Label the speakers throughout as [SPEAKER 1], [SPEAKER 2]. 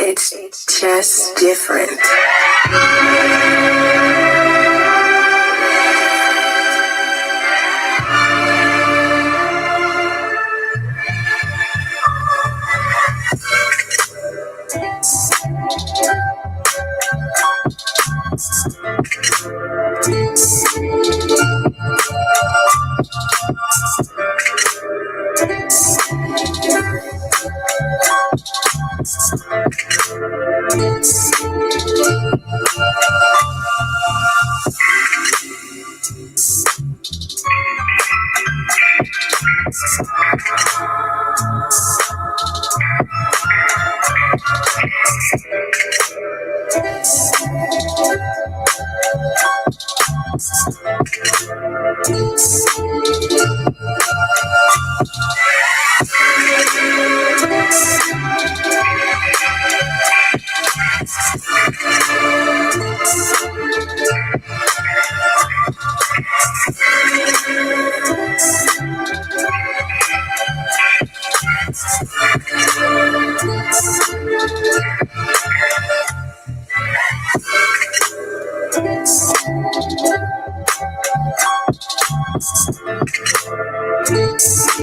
[SPEAKER 1] It's just different.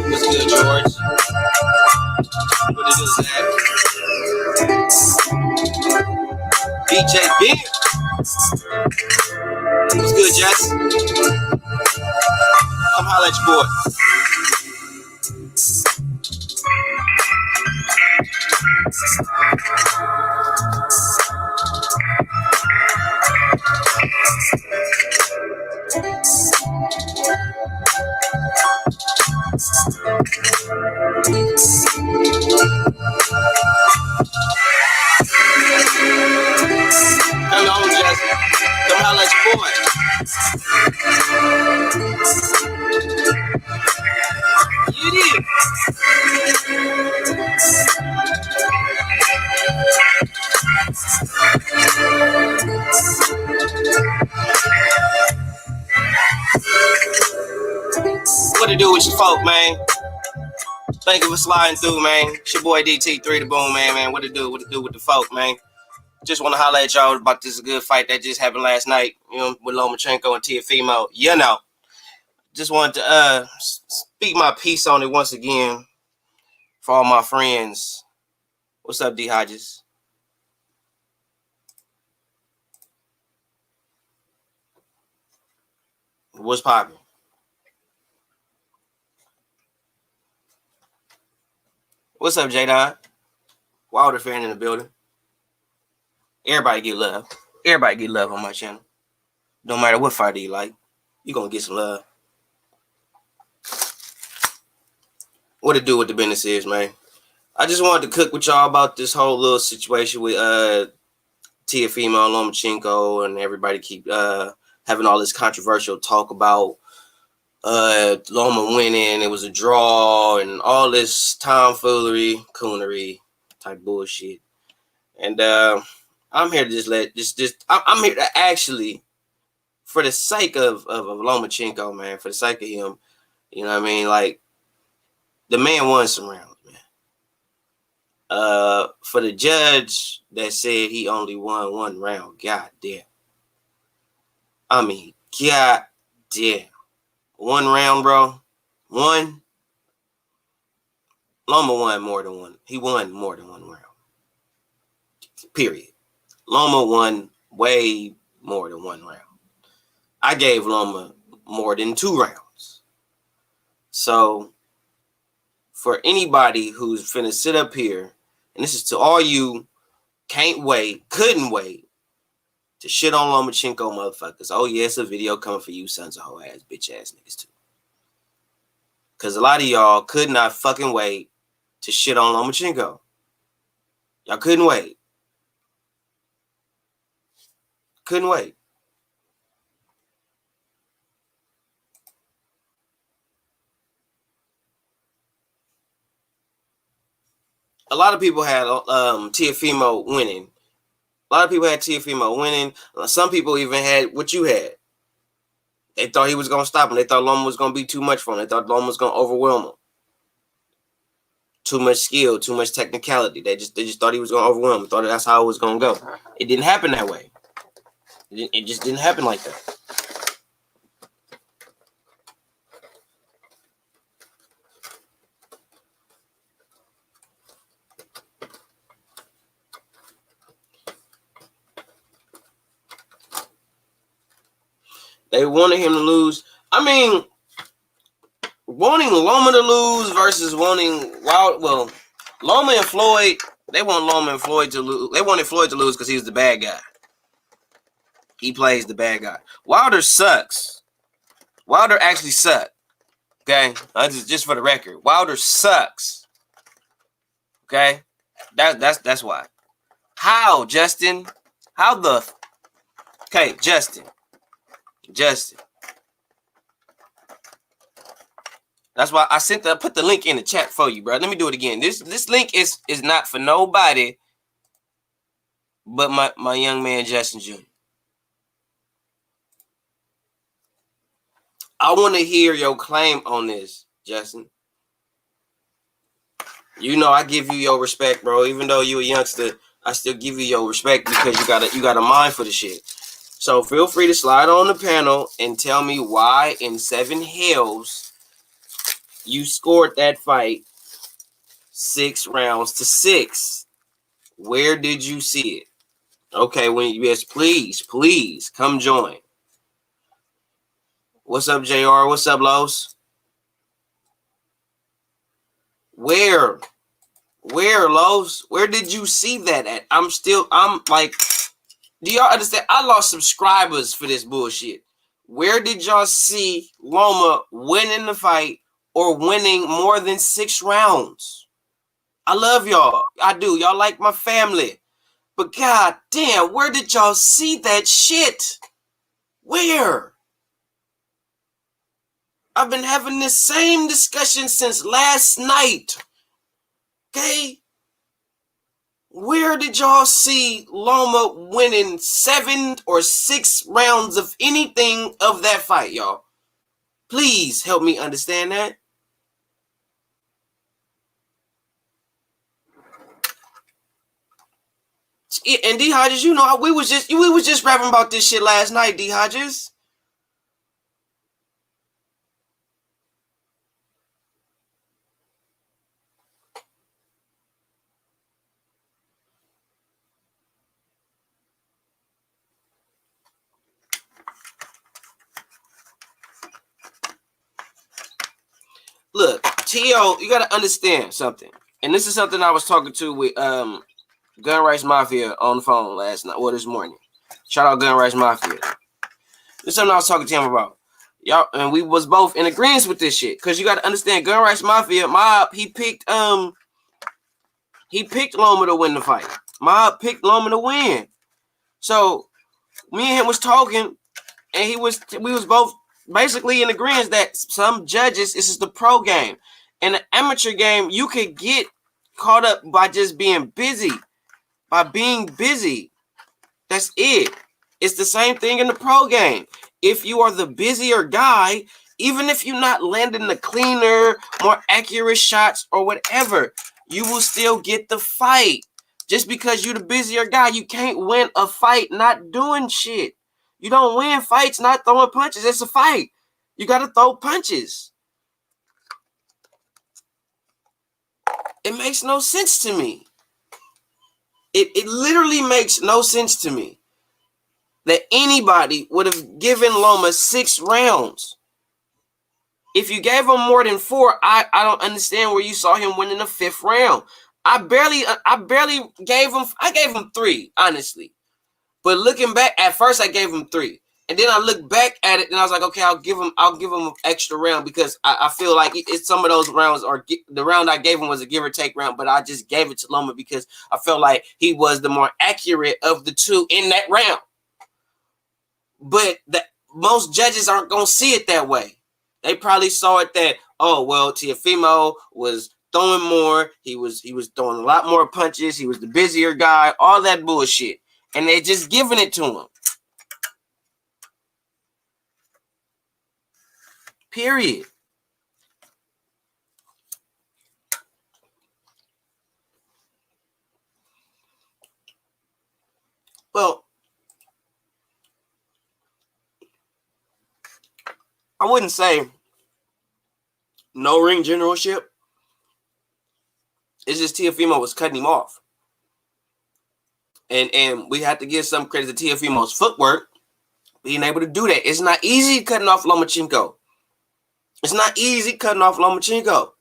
[SPEAKER 2] What's good, George? What it is, Zach? DJ B. What's good, Jess? Come holla at your boy. Come on, Jess. Come holla at your boy. You did. What to do with your folk, man? Thank you for sliding through, man. It's your boy DT3 the Boom, man. What to do with the folk, man? Just want to holler at y'all about this good fight that just happened last night, you know, with Lomachenko and Teofimo. You know, just wanted to speak my piece on it once again for all my friends. What's up, D Hodges? What's poppin'? What's up, J-Don? Wilder fan in the building. Everybody get love. Everybody get love on my channel. No matter what fighter you like, you're going to get some love. What to do with the business is, man. I just wanted to cook with y'all about this whole little situation with Teofimo and Lomachenko, and everybody keep having all this controversial talk about Loma winning, it was a draw, and all this tomfoolery, coonery type bullshit. And I'm here to I'm here to actually, for the sake of Lomachenko, man, for the sake of him, you know what I mean? Like, the man won some rounds, man. For the judge that said he only won one round, goddamn. I mean, goddamn. One round, bro. One. Loma won more than one. He won more than one round. Period. Loma won way more than one round. I gave Loma more than 2 rounds. So, for anybody who's finna sit up here, and this is to all you couldn't wait to shit on Lomachenko motherfuckers. Oh, yeah, it's a video coming for you sons of hoe ass, bitch ass niggas too. Because a lot of y'all could not fucking wait to shit on Lomachenko. Y'all couldn't wait. Couldn't wait. A lot of people had Teofimo winning. A lot of people had Teofimo winning. Some people even had what you had. They thought he was going to stop him. They thought Loma was going to be too much for him. They thought Loma was going to overwhelm him. too much skill, too much technicality. They just thought he was gonna overwhelm him, thought that's how it was gonna go. It didn't happen that way. It just didn't happen like that. They wanted him to lose. I mean, wanting Loma to lose versus wanting Loma and Floyd, they want Loma and Floyd to lose. They wanted Floyd to lose because he's the bad guy. He plays the bad guy. Wilder sucks. Wilder actually sucked. Okay? Just for the record. Wilder sucks. Okay? That's why. How, Justin? How the... Okay, Justin. That's why I put the link in the chat for you, bro. Let me do it again. This link is not for nobody but my young man, Justin Jr. I want to hear your claim on this, Justin. You know I give you your respect, bro. Even though you a youngster, I still give you your respect because you got a mind for the shit. So feel free to slide on the panel and tell me why in 7 hells you scored that fight 6 rounds to 6. Where did you see it? Okay, yes, please come join. What's up, JR? What's up, Los? Where, Los? Where did you see that at? I'm like, do y'all understand? I lost subscribers for this bullshit. Where did y'all see Loma winning the fight or winning more than 6 rounds? I love y'all. I do. Y'all like my family. But god damn, where did y'all see that shit? Where? I've been having this same discussion since last night. Okay? Where did y'all see Loma winning 7 or 6 rounds of anything of that fight, y'all? Please help me understand that. And D Hodges, you know, we was just rapping about this shit last night, D Hodges. Look, T.O., you gotta understand something. And this is something I was talking to with Gun Rights Mafia on the phone last night, this morning. Shout out Gun Rights Mafia. This is something I was talking to him about. Y'all, and we was both in agreement with this shit. Cause you gotta understand, Gun Rights Mafia, Mob, he picked Loma to win the fight. Mob picked Loma to win. So me and him was talking, and we was both basically in agreement that some judges, this is the pro game. In the amateur game, you could get caught up by just being busy. By being busy. That's it. It's the same thing in the pro game. If you are the busier guy, even if you're not landing the cleaner, more accurate shots or whatever, you will still get the fight. Just because you're the busier guy, you can't win a fight not doing shit. You don't win fights not throwing punches. It's a fight. You got to throw punches. It makes no sense to me. It literally makes no sense to me that anybody would have given Loma 6 rounds. If you gave him more than 4, I don't understand where you saw him winning the 5th round. I barely gave him 3, honestly. But looking back, at first I gave him 3. And then I looked back at it and I was like, okay, I'll give him an extra round because I feel like it's some of those rounds, or the round I gave him was a give or take round, but I just gave it to Loma because I felt like he was the more accurate of the 2 in that round. But most judges aren't going to see it that way. They probably saw it that, oh, well, Teofimo was throwing more. He was throwing a lot more punches. He was the busier guy, all that bullshit. And they just giving it to him. Period. wouldn't say no ring generalship. It's just Teofimo was cutting him off. And we have to give some credit to Teofimo's footwork, being able to do that. It's not easy cutting off Lomachenko. It's not easy cutting off Lomachenko.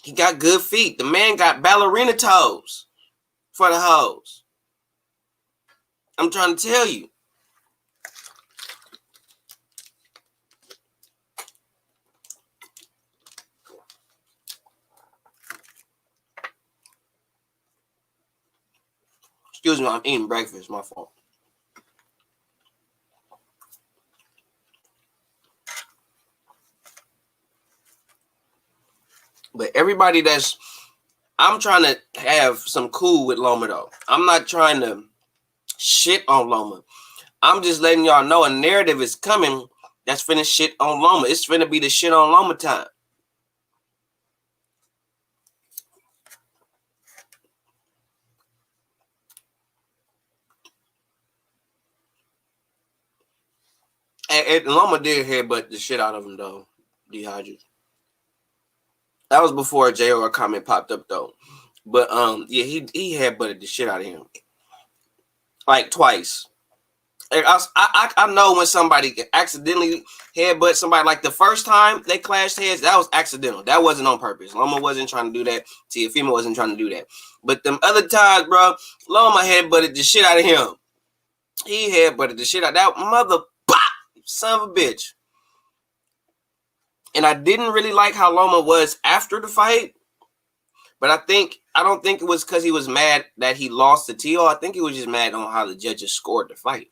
[SPEAKER 2] He got good feet. The man got ballerina toes for the hoes. I'm trying to tell you. Excuse me, I'm eating breakfast. My fault. But everybody I'm trying to have some cool with Loma, though. I'm not trying to shit on Loma. I'm just letting y'all know a narrative is coming that's finna shit on Loma. It's finna be the shit on Loma time. And Loma did headbutt the shit out of him, though. Dehydrated. That was before a JR comment popped up, though. But yeah, he headbutted the shit out of him. Like twice. I know when somebody accidentally headbutt somebody, like the first time they clashed heads, that was accidental. That wasn't on purpose. Loma wasn't trying to do that. Teofimo wasn't trying to do that. But them other times, bro, Loma headbutted the shit out of him. He headbutted the shit out of that mother son of a bitch. And I didn't really like how Loma was after the fight. But I don't think it was because he was mad that he lost to T.O. I think he was just mad on how the judges scored the fight.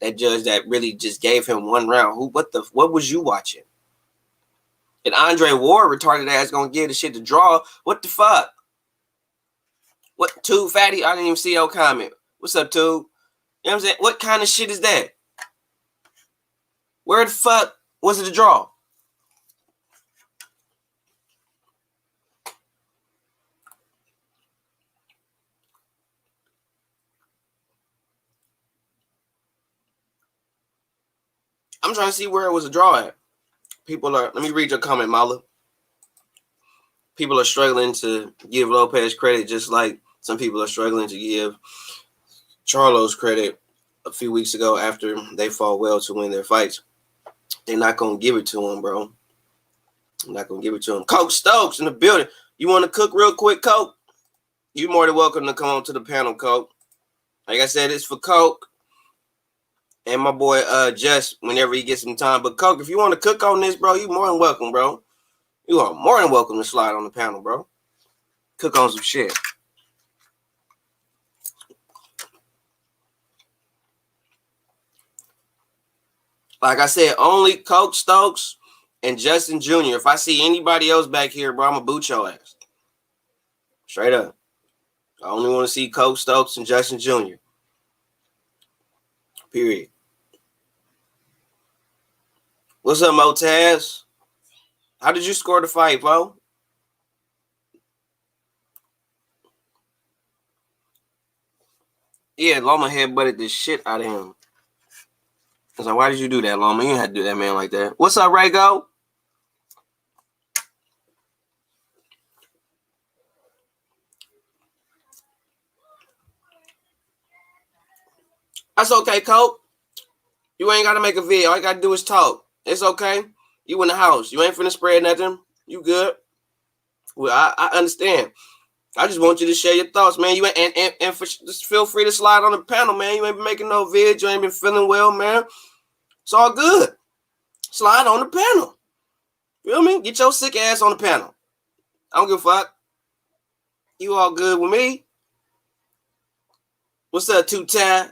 [SPEAKER 2] That judge that really just gave him one round. What was you watching? And Andre Ward, retarded ass, gonna give the shit to draw. What the fuck? What, Tube Fatty? I didn't even see your comment. What's up, Tube? You know what I'm saying? What kind of shit is that? Where the fuck was it a draw? I'm trying to see where it was a draw at. Let me read your comment, Mala. People are struggling to give Lopez credit just like some people are struggling to give Charlo's credit a few weeks ago after they fought well to win their fights. They're not going to give it to him, bro. I'm not going to give it to him. Coke Stokes in the building. You want to cook real quick, Coke? You're more than welcome to come on to the panel, Coke. Like I said, it's for Coke and my boy Jess whenever he gets some time. But Coke, if you want to cook on this, bro, you're more than welcome, bro. You are more than welcome to slide on the panel, bro. Cook on some shit. Like I said, only Coke Stokes and Justin Jr. If I see anybody else back here, bro, I'm going to boot your ass. Straight up. I only want to see Coke Stokes and Justin Jr. Period. What's up, Motaz? How did you score the fight, bro? Yeah, Loma headbutted the shit out of him. I was like, why did you do that, Loma? You didn't have to do that man like that. What's up, Rago? That's okay, Coke. You ain't got to make a video. All you got to do is talk. It's okay. You in the house. You ain't finna spread nothing. You good. Well, I understand. I just want you to share your thoughts, man. You ain't, and just feel free to slide on the panel, man. You ain't been making no vids. You ain't been feeling well, man. It's all good. Slide on the panel. Feel me? Get your sick ass on the panel. I don't give a fuck. You all good with me? What's up, two-time?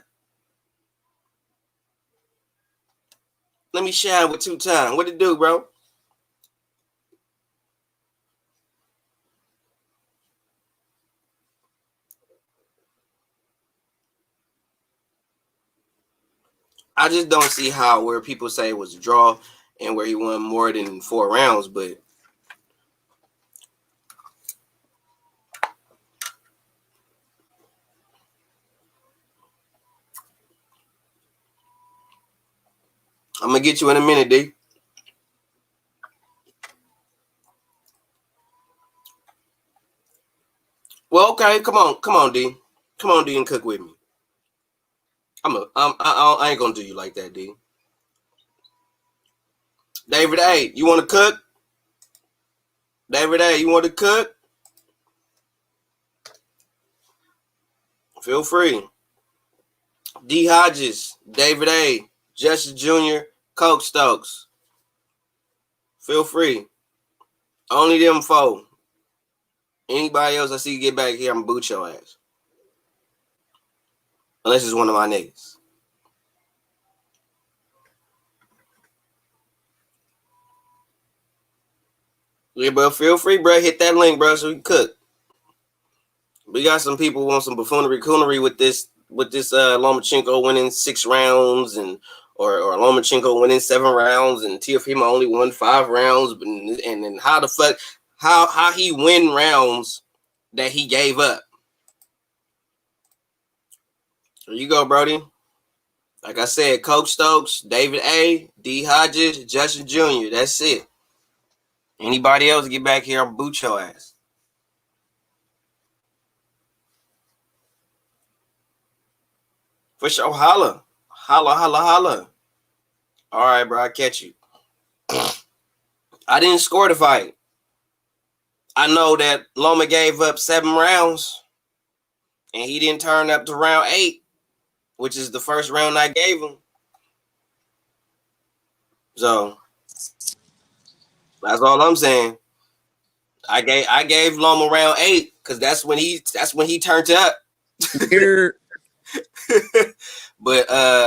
[SPEAKER 2] Let me shine with two-time. What it do, bro? I just don't see how where people say it was a draw and where he won more than 4 rounds, but I'm gonna get you in a minute, D. Well, okay, come on, D. Come on, D, and cook with me. I ain't gonna do you like that, D. David A, you want to cook? David A, you want to cook? Feel free. D Hodges, David A, Justice Jr., Coke Stokes. Feel free. Only them four. Anybody else I see get back here, I'm gonna boot your ass. Unless it's one of my niggas. Yeah, bro, feel free, bro. Hit that link, bro, so we can cook. We got some people who want some buffoonery coonery with this Lomachenko winning 6 rounds or Lomachenko winning 7 rounds and Teofimo only won 5 rounds and then how the fuck how he win rounds that he gave up. There you go, Brody. Like I said, Coke Stokes, David A, D Hodges, Justin Jr. That's it. Anybody else get back here, I'll boot your ass. For sure, holla. Holla, holla, holla. All right, bro, I catch you. I didn't score the fight. I know that Loma gave up 7 rounds, and he didn't turn up to round 8, which is the first round I gave him. So that's all I'm saying. I gave Loma round 8 because that's when he turned up. But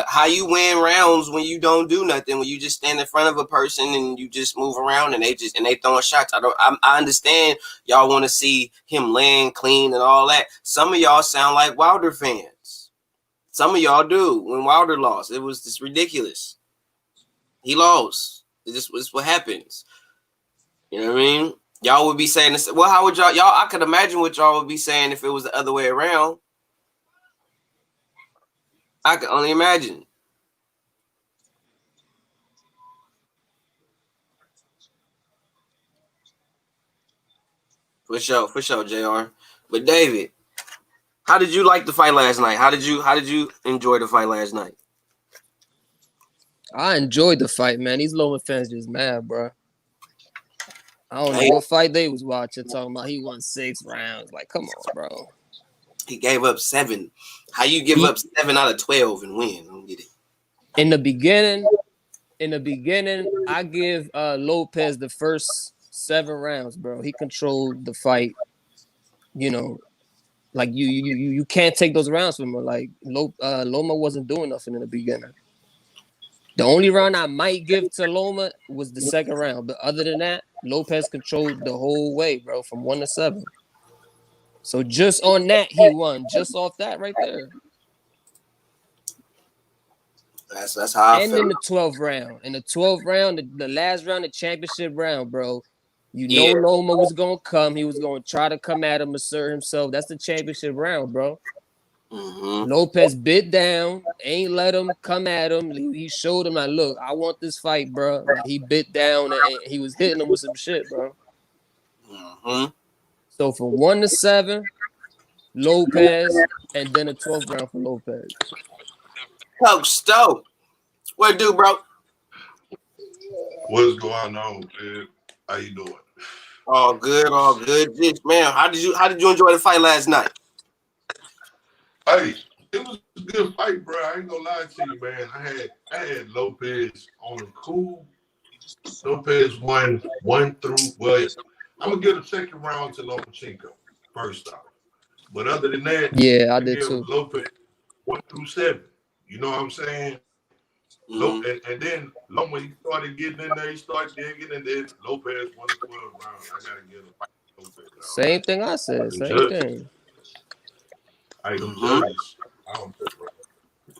[SPEAKER 2] how you win rounds when you don't do nothing, when you just stand in front of a person and you just move around and they throwing shots. I understand y'all want to see him land clean and all that. Some of y'all sound like Wilder fans. Some of y'all do. When Wilder lost, it was just ridiculous. He lost. It's what happens. You know what I mean? Y'all would be saying this. Well, how would y'all? I could imagine what y'all would be saying if it was the other way around. I can only imagine. For sure, JR. But David, how did you like the fight last night? How did you enjoy the fight last night?
[SPEAKER 3] I enjoyed the fight, man. These Loma fans just mad, bro. I don't know what fight they was watching, talking about he won 6 rounds. Like, come on, bro.
[SPEAKER 2] He gave up 7. How you give up 7 out of 12 and win? I don't get it.
[SPEAKER 3] In the beginning, I give Lopez the first 7 rounds, bro. He controlled the fight. You know, like you can't take those rounds from him. Like Loma wasn't doing nothing in the beginning. The only round I might give to Loma was the second round, but other than that, Lopez controlled the whole way, bro, from 1 to 7. So just on that, he won. Just off that right there.
[SPEAKER 2] That's how I felt.
[SPEAKER 3] And in the 12th round. In the 12th round, the last round, the championship round, bro. You know Loma was going to come. He was going to try to come at him, assert himself. That's the championship round, bro.
[SPEAKER 2] Mm-hmm.
[SPEAKER 3] Lopez bit down, ain't let him come at him. He showed him, like, look, I want this fight, bro. Like, he bit down and he was hitting him with some shit, bro.
[SPEAKER 2] Mm-hmm.
[SPEAKER 3] So from 1 to 7, Lopez, and then a 12th round for Lopez.
[SPEAKER 2] Coach Stowe, what it do, bro?
[SPEAKER 4] What's going on, man? How you doing?
[SPEAKER 2] All good. Just, man, how did you enjoy the fight last night?
[SPEAKER 4] Hey, it was a good fight, bro. I ain't gonna lie to you, man. I had Lopez on the cool. Lopez won 1 through. Well, I'm gonna give the second round to Lomachenko first off. But other than that,
[SPEAKER 3] yeah, I did too.
[SPEAKER 4] Lopez 1 through 7. You know what I'm saying? Mm-hmm. And then when he started getting in there, he started digging, and then Lopez won the 12 round. I gotta give him Lopez.
[SPEAKER 3] Same thing I said. Same thing.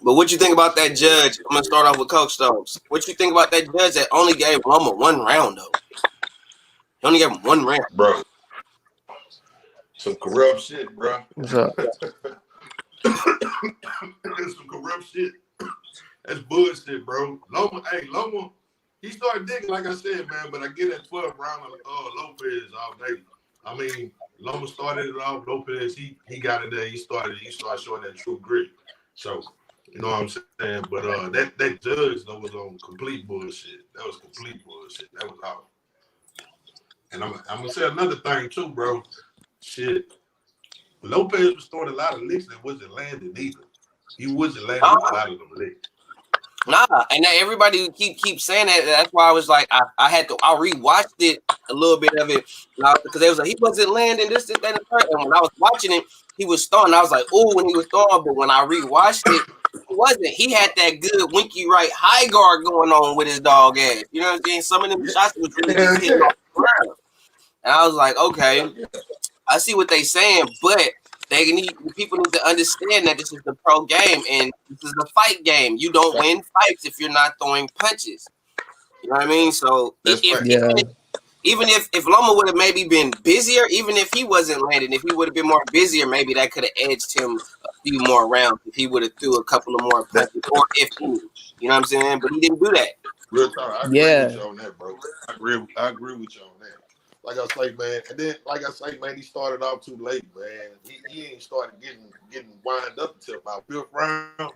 [SPEAKER 2] But what you think about that judge? I'm gonna start off with Coach Stokes. What you think about that judge that only gave Loma 1 round though? He only gave him 1 round,
[SPEAKER 4] bro. Some corrupt shit, bro.
[SPEAKER 3] What's up?
[SPEAKER 4] There's some corrupt shit. That's bullshit, bro. Loma, he started digging, like I said, man, but I get that 12th round of Lopez all day. I mean, Loma started it off. Lopez, he got it there. He started showing that true grit. So, you know what I'm saying? But that judge though was on complete bullshit. That was complete bullshit. That was out. And I'm gonna say another thing too, bro. Shit. Lopez was throwing a lot of licks that wasn't landing either. He wasn't landing a lot of them licks.
[SPEAKER 2] Nah, and everybody keep saying that. That's why I was like, I rewatched it a little bit of it because they was like he wasn't landing this, that, and the third. And when I was watching it, he was throwing. I was like, oh, when he was throwing, but when I rewatched it, he wasn't. He had that good winky right high guard going on with his dog ass. You know what I'm saying? Some of them shots was really just hitting off the ground. And I was like, okay, I see what they saying, but people need to understand that this is the pro game and this is the fight game. You don't win fights if you're not throwing punches. You know what I mean? So even if Loma would have maybe been busier, even if he wasn't landing, if he would have been more busier, maybe that could have edged him a few more rounds if he would have threw a couple of more punches, or if he, you know what I'm saying? But he didn't do that.
[SPEAKER 4] Real talk, I agree with you on that, bro. I agree with you on that. Like I say, man, and then he started off too late, man. He ain't started getting wind up until about 5th round. You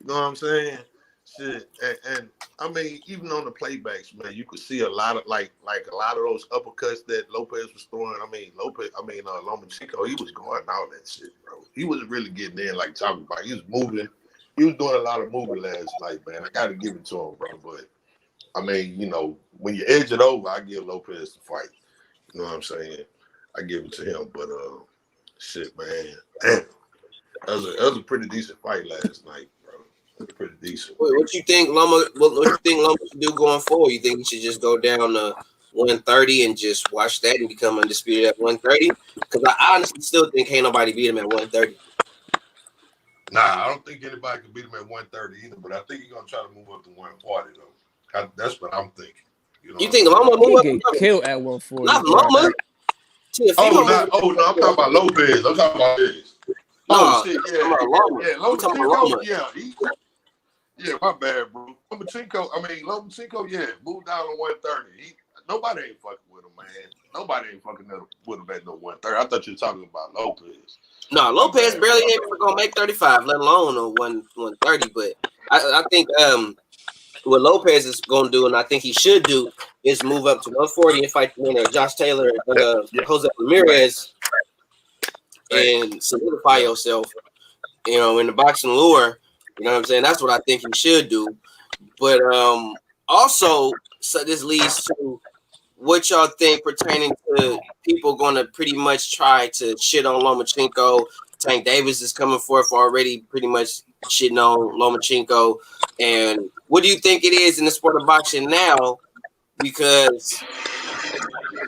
[SPEAKER 4] know what I'm saying? Shit, and I mean, even on the playbacks, man, you could see a lot of like a lot of those uppercuts that Lopez was throwing. Lomachenko, he was going all that shit, bro. He wasn't really getting in like talking about. He was moving. He was doing a lot of moving last night, man. I got to give it to him, bro. But I mean, you know, when you edge it over, I give Lopez the fight. You know what I'm saying? I give it to him, but shit, man, damn, that was a pretty decent fight last night, bro. It was pretty decent.
[SPEAKER 2] What you think, Loma? What you think Loma should do going forward? You think he should just go down to 130 and just watch that and become undisputed at 130? Because I honestly still think ain't nobody beat him at 130.
[SPEAKER 4] Nah, I don't think anybody can beat him at 130 either. But I think he's gonna try to move up to 140 though. That's what I'm thinking.
[SPEAKER 2] You think Loma move up?
[SPEAKER 3] Get killed at 140?
[SPEAKER 2] Not Loma.
[SPEAKER 4] No, I'm talking about Lopez. I'm talking about this. Shit, Lomachenko, my bad, bro. Lomachenko, moved down to 130. Nobody ain't fucking with him, man. Nobody ain't fucking with him at no 130. I thought you were talking about Lopez.
[SPEAKER 2] No, Lopez barely even gonna make 35, let alone a 130. But I think what Lopez is gonna do, and I think he should do, is move up to 140 and fight the winner, Josh Taylor and Jose Ramirez, and solidify yourself, you know, in the boxing lure. You know what I'm saying? That's what I think he should do. But also, so this leads to what y'all think pertaining to people going to pretty much try to shit on Lomachenko. Tank Davis is coming forth already pretty much shitting on Lomachenko. And what do you think it is in the sport of boxing now? Because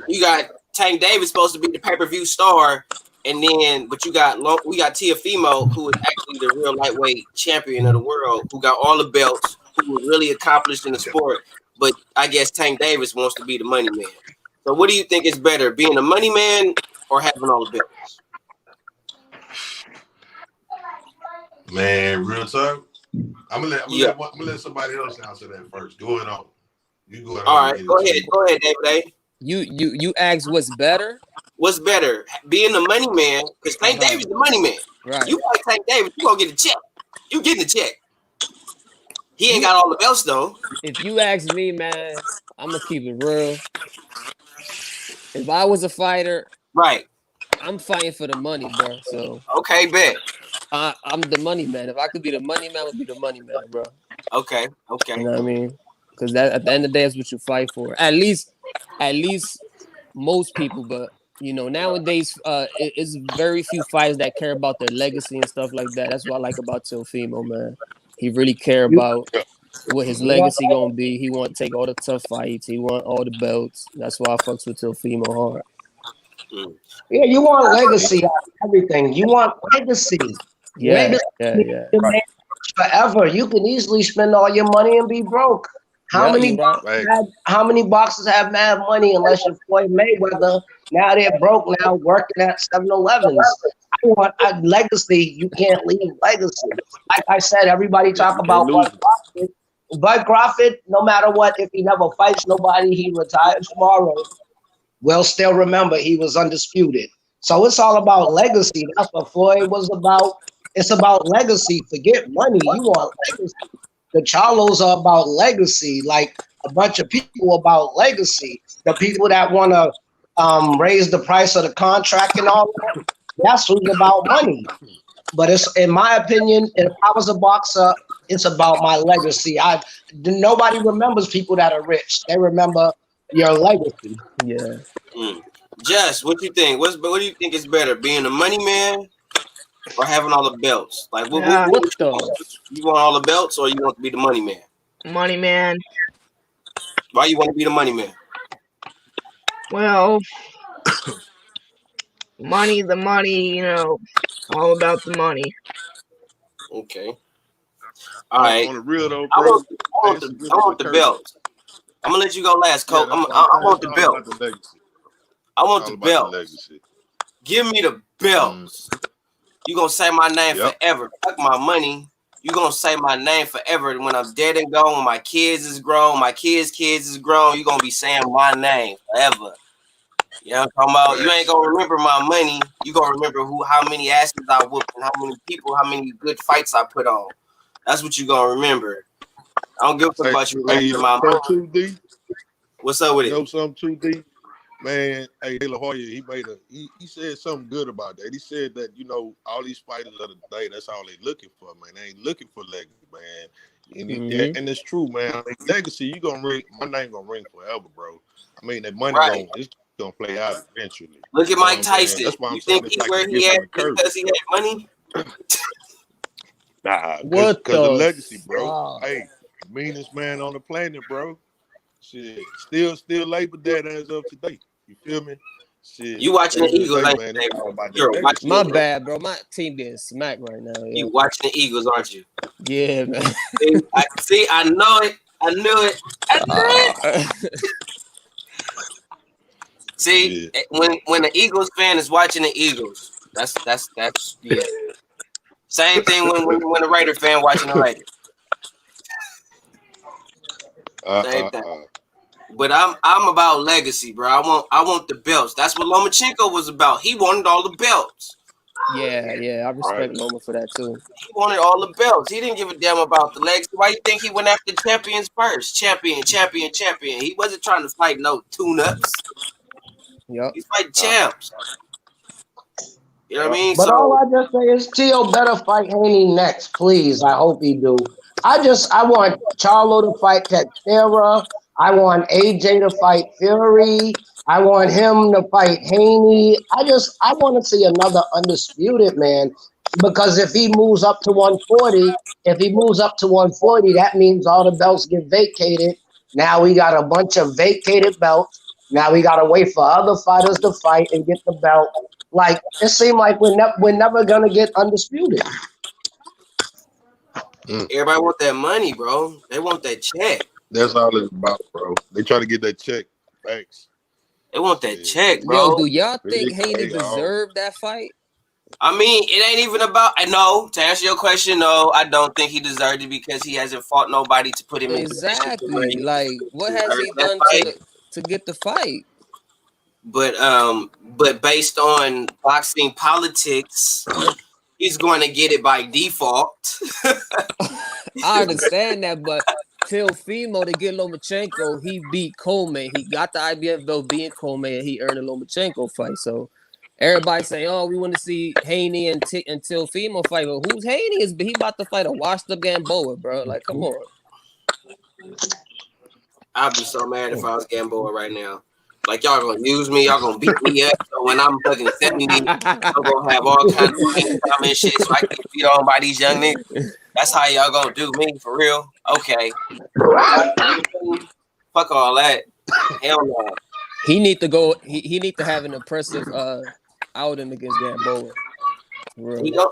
[SPEAKER 2] you got Tank Davis supposed to be the pay-per-view star, and then we got Teofimo, who is actually the real lightweight champion of the world, who got all the belts, who was really accomplished in the sport. But I guess Tank Davis wants to be the money man. So what do you think is better, being a money man or having all the belts?
[SPEAKER 4] Man, real talk. I'm gonna let somebody else answer that first. Going on. You go ahead.
[SPEAKER 2] All right, go ahead, David.
[SPEAKER 3] You asked what's better?
[SPEAKER 2] What's better, being the money man? Because Tank Davis is the money man.
[SPEAKER 3] Right.
[SPEAKER 2] You like Tank Davis, you gonna get a check. You getting a check. He ain't got all the belts though.
[SPEAKER 3] If you ask me, man, I'm gonna keep it real. If I was a fighter,
[SPEAKER 2] right,
[SPEAKER 3] I'm fighting for the money, bro. So
[SPEAKER 2] okay, bet.
[SPEAKER 3] I'm the money man. If I could be the money man, I would be the money man, bro.
[SPEAKER 2] Okay.
[SPEAKER 3] You know what I mean? Because that at the end of the day, is what you fight for. At least most people, but you know, nowadays, it's very few fighters that care about their legacy and stuff like that. That's what I like about Teofimo, man. He really care about what his legacy gonna be. He want to take all the tough fights. He want all the belts. That's why I fucks with Teofimo hard.
[SPEAKER 5] Yeah, you want legacy out of everything. You want legacy.
[SPEAKER 3] Yeah.
[SPEAKER 5] Forever. You can easily spend all your money and be broke. How many boxers have mad money unless you're Floyd Mayweather? Now they're broke now working at 7-Elevens. want legacy. You can't leave legacy. Like I said, everybody talk
[SPEAKER 4] You can't
[SPEAKER 5] about
[SPEAKER 4] lose
[SPEAKER 5] Bud
[SPEAKER 4] it.
[SPEAKER 5] Crawford. Bud Crawford, no matter what, if he never fights nobody, he retires tomorrow. We'll still remember he was undisputed. So it's all about legacy. That's what Floyd was about. It's about legacy. Forget money. You want legacy. The Charlos are about legacy. Like a bunch of people about legacy. The people that want to raise the price of the contract and all that. That's who's about money. But it's, in my opinion, if I was a boxer, it's about my legacy. Nobody remembers people that are rich. They remember your legacy.
[SPEAKER 3] Yeah.
[SPEAKER 2] Jess, what you think? What do you think is better, being a money man or having all the belts? Like, what you want all the belts, or you want to be the money man?
[SPEAKER 6] Money man.
[SPEAKER 2] Why you want to be the money man?
[SPEAKER 6] Well, the money, you know, all about the money.
[SPEAKER 2] Okay. All right.
[SPEAKER 4] On the real though,
[SPEAKER 2] I
[SPEAKER 4] bro.
[SPEAKER 2] want the belts. I'm gonna let you go last, Coach. I want the belt. I want the belt. Give me the belts. You gonna say my name forever. Fuck my money. You gonna say my name forever. When I'm dead and gone, when my kids is grown, my kids is grown, you gonna be saying my name forever. You know what I'm talking about? You ain't gonna remember my money. You gonna remember how many asses I whooped and how many people, how many good fights I put on. That's what you gonna remember. I don't give a fuck about you remembering my money.
[SPEAKER 4] Too deep.
[SPEAKER 2] What's up with it?
[SPEAKER 4] You know something too deep? Man, hey, De La Hoya, he said something good about that. He said that, you know, all these fighters of the day, that's all they looking for, man. They ain't looking for legacy, man. And it's true, man. I mean, legacy, you gonna ring, my name gonna ring forever, bro. I mean, that money gonna play out eventually.
[SPEAKER 2] Look at Mike Tyson.
[SPEAKER 4] That's why I'm
[SPEAKER 2] you
[SPEAKER 4] saying
[SPEAKER 2] think he's where he at because he had money?
[SPEAKER 4] Nah, because the legacy, bro. Hey, meanest man on the planet, bro. Shit, still labor that as of today. You feel me? Shit,
[SPEAKER 2] you watching the Eagles,
[SPEAKER 4] man?
[SPEAKER 3] My bad, bro. My team getting smacked right now.
[SPEAKER 2] You watching the Eagles, aren't you?
[SPEAKER 3] Yeah, man.
[SPEAKER 2] I know it. I knew it. See, when the Eagles fan is watching the Eagles, that's yeah. Same thing when the Raider fan watching the Raiders. Same thing. But I'm about legacy, bro. I want the belts. That's what Lomachenko was about. He wanted all the belts.
[SPEAKER 3] Yeah. I respect Loma for that too.
[SPEAKER 2] He wanted all the belts. He didn't give a damn about the legacy. Why you think he went after champions first? Champion. He wasn't trying to fight no tune-ups.
[SPEAKER 3] Yep.
[SPEAKER 2] He's fighting champs. You know what I mean?
[SPEAKER 5] But all I just say is Tio better fight Haney next, please. I hope he do. I want Charlo to fight Teixeira. I want AJ to fight Fury. I want him to fight Haney. I want to see another undisputed, man. Because if he moves up to 140, that means all the belts get vacated. Now we got a bunch of vacated belts. Now we got to wait for other fighters to fight and get the belt. Like, it seemed like we're never going to get undisputed.
[SPEAKER 2] Everybody want that money, bro. They want that check.
[SPEAKER 4] That's all it's about, bro. They try to get that check. Thanks.
[SPEAKER 2] They want that check, bro.
[SPEAKER 3] Yo, do y'all think Haney deserved that fight?
[SPEAKER 2] I mean, it ain't even about. No, to answer your question, no, I don't think he deserved it because he hasn't fought nobody to put him in
[SPEAKER 3] exactly. Like, what has he done to get the fight?
[SPEAKER 2] But based on boxing politics, he's going to get it by default.
[SPEAKER 3] I understand that, but Teofimo to get Lomachenko, he beat Coleman. He got the IBF belt being Coleman, and he earned a Lomachenko fight. So everybody saying, "Oh, we want to see Haney and Teofimo fight." But who's Haney? He about to fight a washed-up Gamboa, bro. Like, come on.
[SPEAKER 2] I'd be so mad if I was Gamboa right now. Like, y'all gonna use me, y'all gonna beat me up. So when I'm fucking 70, I'm gonna have all kinds of and shit so I can get beat on by these young niggas. That's how y'all gonna do me, for real? Okay. Fuck all that. Hell no.
[SPEAKER 3] He need to go. He need to have an impressive outing against Gamboa.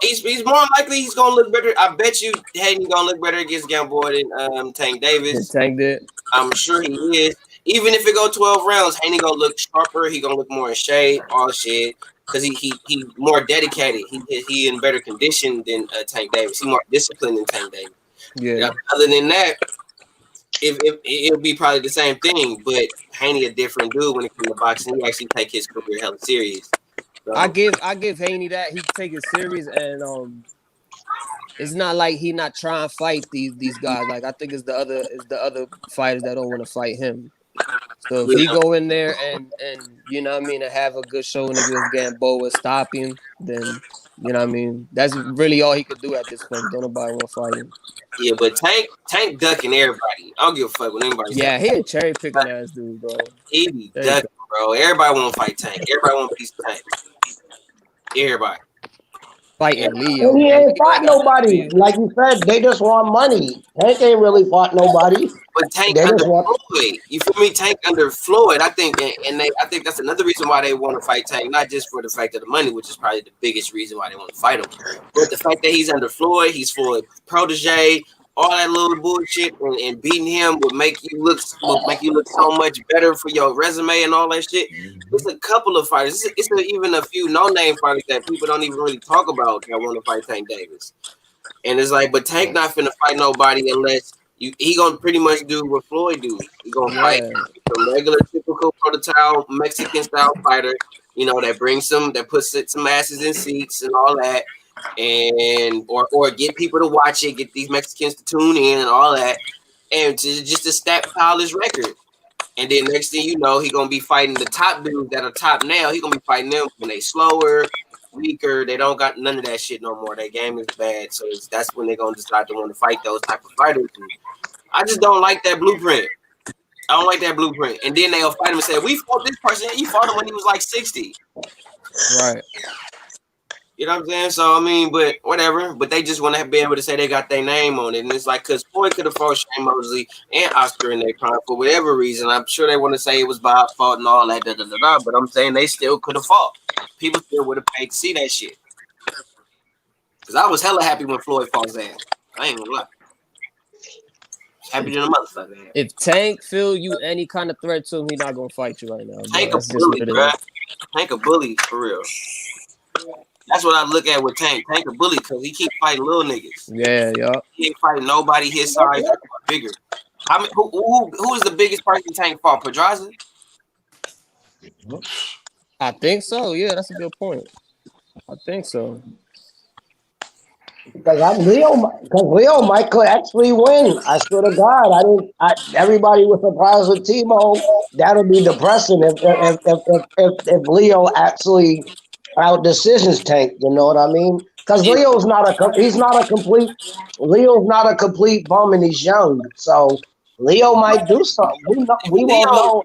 [SPEAKER 2] He's more likely he's gonna look better. I bet you Hayden gonna look better against Gamboa than Tank Davis.
[SPEAKER 3] Tank did.
[SPEAKER 2] I'm sure he is. Even if it go 12 rounds, Haney gonna look sharper. He gonna look more in shape. All shit. because he more dedicated. He in better condition than Tank Davis. He more disciplined than Tank Davis.
[SPEAKER 3] Yeah.
[SPEAKER 2] Other than that, if it'll be probably the same thing, but Haney a different dude when it comes to boxing. He actually take his career hella serious. So,
[SPEAKER 3] I give Haney that he take it serious, and it's not like he not trying to fight these guys. Like I think it's the other fighters that don't want to fight him. So if he go in there and you know what I mean, and have a good showing against Gamboa, stop him, then you know what I mean, that's really all he could do at this point. Don't nobody want to fight him.
[SPEAKER 2] yeah, but Tank ducking everybody. I don't give a fuck what anybody says.
[SPEAKER 3] Yeah, he a cherry picking ass dude, bro.
[SPEAKER 2] He be ducking, bro. Everybody want to fight Tank. Everybody want a piece of Tank. Everybody.
[SPEAKER 3] Fighting Leo.
[SPEAKER 5] And he ain't fought nobody. Like you said, they just want money. Tank ain't really fought nobody.
[SPEAKER 2] But Tank under Floyd, you feel me? Tank under Floyd, I think, I think that's another reason why they want to fight Tank, not just for the fact of the money, which is probably the biggest reason why they want to fight him, but the fact that he's under Floyd, he's Floyd's protege, all that little bullshit, and beating him would make you look so much better for your resume and all that shit. There's a couple of fighters. It's even a few no-name fighters that people don't even really talk about that want to fight Tank Davis. And it's like, but Tank not finna fight nobody unless he gonna pretty much do what Floyd do. He gonna fight a regular, typical prototype Mexican style fighter. You know, that puts some asses in seats and all that, and or get people to watch it, get these Mexicans to tune in and all that, and just to stockpile his record. And then next thing you know, he gonna be fighting the top dudes that are top now. He gonna be fighting them when they slower, weaker. They don't got none of that shit no more. Their game is bad, so that's when they're gonna decide to want to fight those type of fighters. And I just don't like that blueprint. I don't like that blueprint. And then they'll fight him and say, "We fought this person. You fought him when he was like 60."
[SPEAKER 3] Right.
[SPEAKER 2] You know what I'm saying? So I mean, but whatever. But they just want to be able to say they got their name on it, and it's like because Floyd could have fought Shane Mosley and Oscar in their prime for whatever reason. I'm sure they want to say it was Bob fault and all that, but I'm saying they still could have fought. People still would have paid to see that shit. Because I was hella happy when Floyd fought his ass. I ain't gonna lie. Happy than a motherfucker.
[SPEAKER 3] If Tank feel you any kind of threat to him, he not gonna fight you right now.
[SPEAKER 2] Tank a bully, bro. Tank a bully for real. That's what I look at with Tank. Tank a bully because he keep fighting little niggas.
[SPEAKER 3] Yeah.
[SPEAKER 2] He ain't fighting nobody his size or bigger. I mean, who is the biggest person Tank fought? Pedraza?
[SPEAKER 3] I think so. Yeah, that's a good point. I think so.
[SPEAKER 5] Because Leo might could actually win. I swear to God, everybody was surprised with Timo. That'll be depressing if Leo actually out decisions Tank. You know what I mean? Because Leo's not a complete bum and he's young. So Leo might do something. We won't know.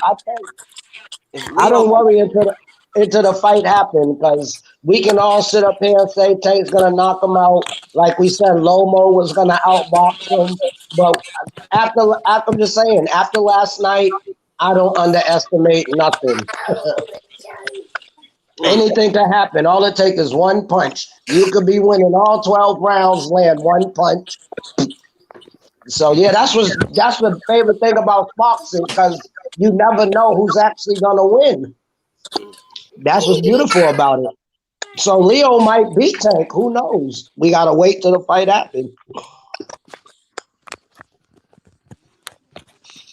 [SPEAKER 5] I don't worry until the fight happens, because we can all sit up here and say Tank's gonna knock him out. Like we said, Lomo was gonna outbox him. But after I'm just saying, after last night, I don't underestimate nothing. Anything can happen. All it takes is one punch. You could be winning all 12 rounds, land one punch. So yeah, that's the favorite thing about boxing, because you never know who's actually gonna win. That's what's beautiful about it. So Leo might beat Tank. Who knows? We gotta wait till the fight happens.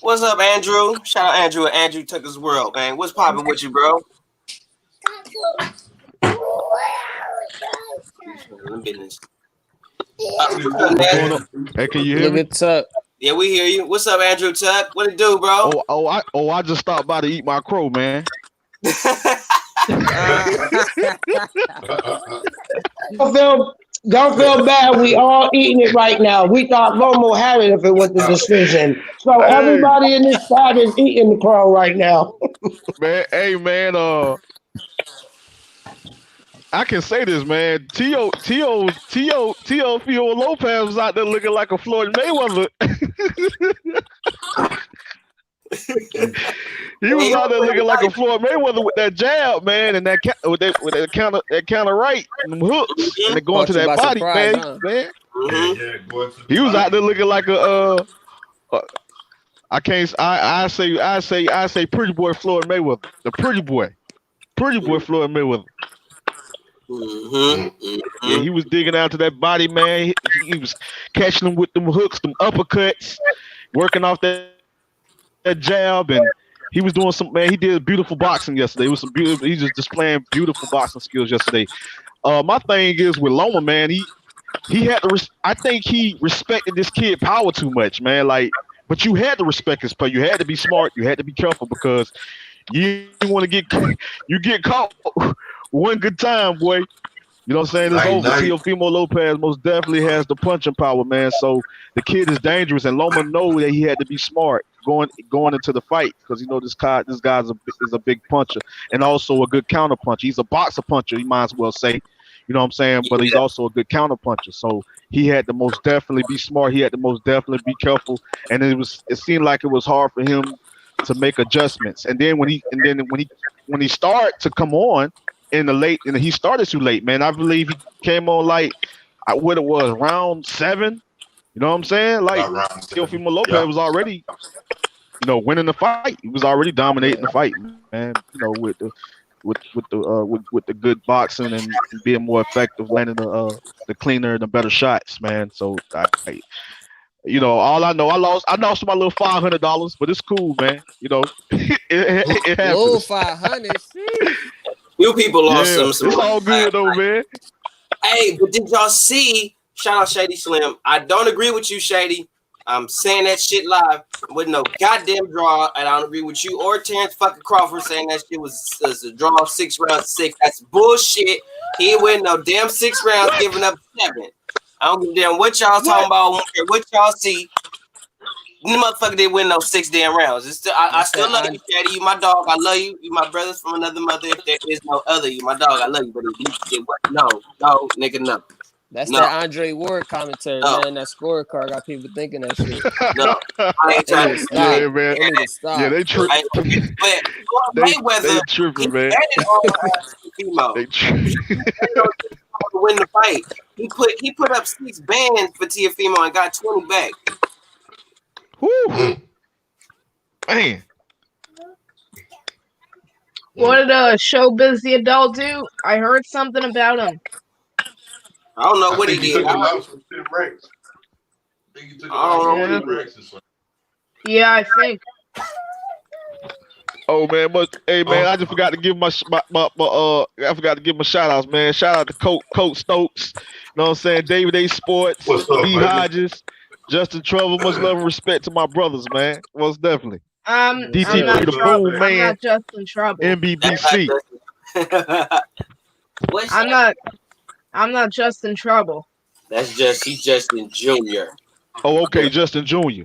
[SPEAKER 2] What's up, Andrew? Shout out Andrew at Andrew Tucker's World, man. What's popping with you, bro? Business.
[SPEAKER 7] Hey, can you hear me?
[SPEAKER 3] Tuck.
[SPEAKER 2] Yeah, we hear you. What's up, Andrew Tuck? What it do, bro?
[SPEAKER 7] I just stopped by to eat my crow, man.
[SPEAKER 5] Don't feel bad. We all eating it right now. We thought Lomo had it if it was the decision. So everybody in this side is eating the crow right now.
[SPEAKER 7] Man, hey man, I can say this, man. Teofimo Lopez was out there looking like a Floyd Mayweather. He was out there looking like a Floyd Mayweather with that jab, man, and that counter right, and them hooks, and they going to that body, surprise, man. He was out there looking like a. I say pretty boy Floyd Mayweather, the pretty boy Floyd Mayweather. Yeah, he was digging out to that body, man. He was catching them with them hooks, them uppercuts, working off that jab, and he was doing some, man. He did beautiful boxing yesterday. It was some beautiful. He's just displaying beautiful boxing skills yesterday. My thing is with Loma, man. He had to. I think he respected this kid power too much, man. Like, but you had to respect his play. You had to be smart. You had to be careful because you want to get caught one good time, boy. You know what I'm saying? It's over. Teofimo Lopez most definitely has the punching power, man. So the kid is dangerous, and Loma know that he had to be smart going into the fight because this guy is a big puncher and also a good counter puncher. He's a boxer puncher, you might as well say. You know what I'm saying? But he's also a good counter puncher. So he had to most definitely be smart. He had to most definitely be careful. And it seemed like it was hard for him to make adjustments. And then when he started to come on in the late, and he started too late, man. I believe he came on like what it was, round 7. You know what I'm saying? Like Teofimo Lopez was already, winning the fight. He was already dominating the fight, man. With the good boxing and being more effective, landing the cleaner and the better shots, man. So all I know, I lost my little $500, but it's cool, man. It happens.
[SPEAKER 3] Low 500.
[SPEAKER 2] You people lost some.
[SPEAKER 7] It's all good though, man.
[SPEAKER 2] Hey, but did y'all see? Shout out Shady Slim. I don't agree with you, Shady. I'm saying that shit live with no goddamn draw, and I don't agree with you or Terrence fucking Crawford saying that shit was a draw 6 rounds 6. That's bullshit. He ain't win no damn 6 rounds, giving up 7. I don't give a damn what y'all talking about, what y'all see. The motherfucker didn't win no 6 damn rounds. It's still, I still love you, Shady. You my dog. I love you. You my brothers from another mother. If there is no other, you my dog. I love you. But if you did what? No, nigga, no.
[SPEAKER 3] That's that Andre Ward commentary, man. That scorecard got people thinking that shit.
[SPEAKER 2] No, I ain't trying to stop.
[SPEAKER 7] Yeah, man.
[SPEAKER 3] They need to stop.
[SPEAKER 7] Yeah, they tripping.
[SPEAKER 2] Mayweather,
[SPEAKER 7] they tripping, man.
[SPEAKER 2] They to win the fight. He put up 6 bands for Teofimo and got 20 back.
[SPEAKER 7] Whoo, man.
[SPEAKER 6] What did Showbiz the Adult do? I heard something about him.
[SPEAKER 2] I don't know what he did.
[SPEAKER 6] Yeah, I think.
[SPEAKER 7] Oh man, I just forgot to give my shout outs, man. Shout out to Coach Stokes. You know what I'm saying? David A. Sports, B. Hodges, Justin Trevor. Much love and respect to my brothers, man. Most definitely. DTP the Boom Man.
[SPEAKER 6] I'm not Justin Trouble.
[SPEAKER 7] MBBC.
[SPEAKER 6] I'm not Justin Trouble.
[SPEAKER 2] He's Justin Jr.
[SPEAKER 7] Oh, okay, Justin Jr.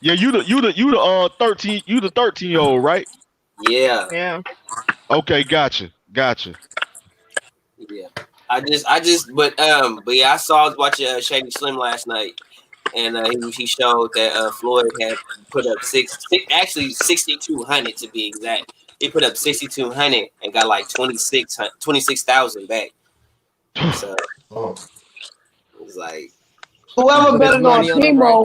[SPEAKER 7] Yeah, you the 13-year-old, right?
[SPEAKER 2] Yeah.
[SPEAKER 6] Yeah.
[SPEAKER 7] Okay, gotcha.
[SPEAKER 2] Yeah. But yeah, I was watching Shady Slim last night, and he showed that Floyd had put up 6,200 to be exact. He put up 6,200 and got like 26,000 back. So it's like
[SPEAKER 5] whoever betted on Timo.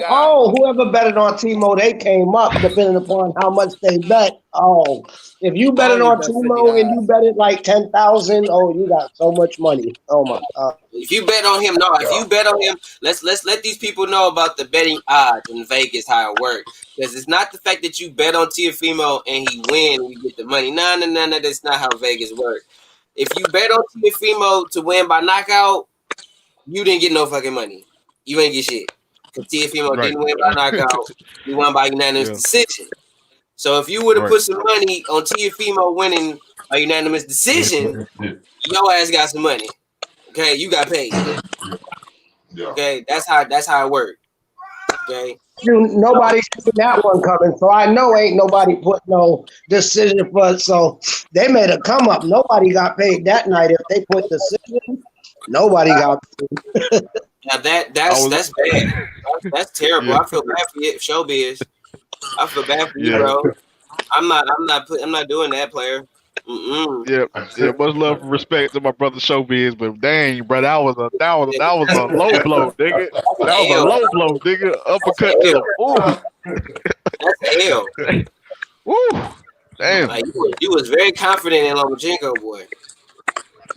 [SPEAKER 5] Whoever betted on Timo, they came up depending upon how much they bet. Oh, if you betted on Timo and you betted like 10,000, you got so much money. Oh my God!
[SPEAKER 2] If you bet on him, let's let these people know about the betting odds in Vegas, how it works. Because it's not the fact that you bet on Teofimo and he win and you get the money. No, that's not how Vegas works. If you bet on Teofimo to win by knockout, you didn't get no fucking money. You ain't get shit. Because Teofimo didn't win by knockout. He won by unanimous decision. So if you would have put some money on Teofimo winning by unanimous decision, your ass got some money. Okay, you got paid. Okay, that's how it worked. Okay.
[SPEAKER 5] Nobody's seen that one coming, so I know ain't nobody put no decision for. So they made a come up. Nobody got paid that night. If they put decision, nobody got paid.
[SPEAKER 2] Now that's bad. That's terrible. I feel bad for you, Showbiz. I feel bad for you, bro. I'm not doing that, player.
[SPEAKER 7] Yeah. Much love and respect to my brother Showbiz, but dang, bro, that was a low blow, nigga. That was a low blow, nigga. Uppercut to the
[SPEAKER 2] That's hell.
[SPEAKER 7] Woo. Damn.
[SPEAKER 2] Like, you was very confident in Lomachenko, boy.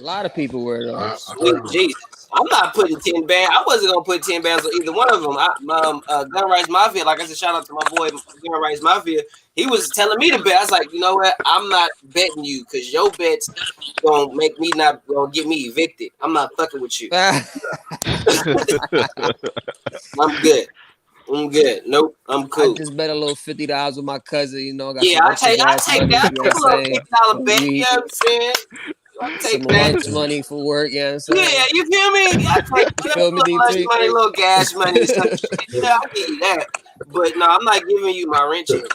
[SPEAKER 3] A lot of people were though.
[SPEAKER 2] Sweet Jesus. I'm not putting 10 bands. I wasn't gonna put 10 bands on either one of them. Gun Rights Mafia, like I said, shout out to my boy Gun Rights Mafia. He was telling me to bet. I was like, you know what? I'm not betting you because your bets gonna make me not gonna get me evicted. I'm not fucking with you. I'm good. I'm good. Nope, I'm cool.
[SPEAKER 3] I just bet a little $50 with my cousin. You know, got
[SPEAKER 2] yeah, I take that.
[SPEAKER 3] You know
[SPEAKER 2] I take a little $50 bet. You know what I'm saying? I take
[SPEAKER 3] some
[SPEAKER 2] that.
[SPEAKER 3] lunch money for work. You know what I'm saying?
[SPEAKER 2] Yeah, you feel me? I take
[SPEAKER 3] feel me,
[SPEAKER 2] lunch
[SPEAKER 3] DT?
[SPEAKER 2] money, little gas money, some shit. Yeah, I'll give you that. But no, I'm not giving you my rent check.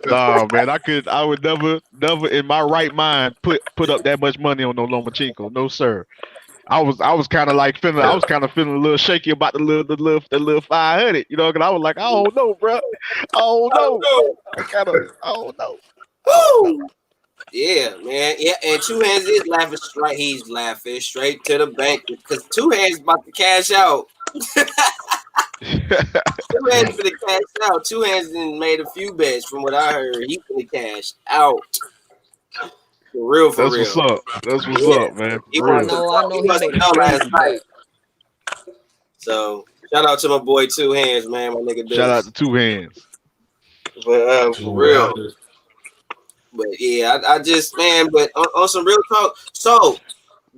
[SPEAKER 7] Nah, man, I would never in my right mind put up that much money on no Lomachenko. No, sir. I was kind of like feeling a little shaky about the little 500, you know, because I was like, I don't know, bro. I don't know. I don't know.
[SPEAKER 2] Woo! Yeah, man. Yeah, and Two Hands is laughing straight. He's laughing straight to the bank because Two Hands about to cash out. Two Hands for the cash out. Two Hands made a few bets from what I heard. He for the cash out. For real.
[SPEAKER 7] What's up. That's what's up, man.
[SPEAKER 2] I know he made a last night. So shout out to my boy Two Hands, man. My nigga.
[SPEAKER 7] Shout out to Two Hands.
[SPEAKER 2] But for real. But yeah, I just, man, but on some real talk. So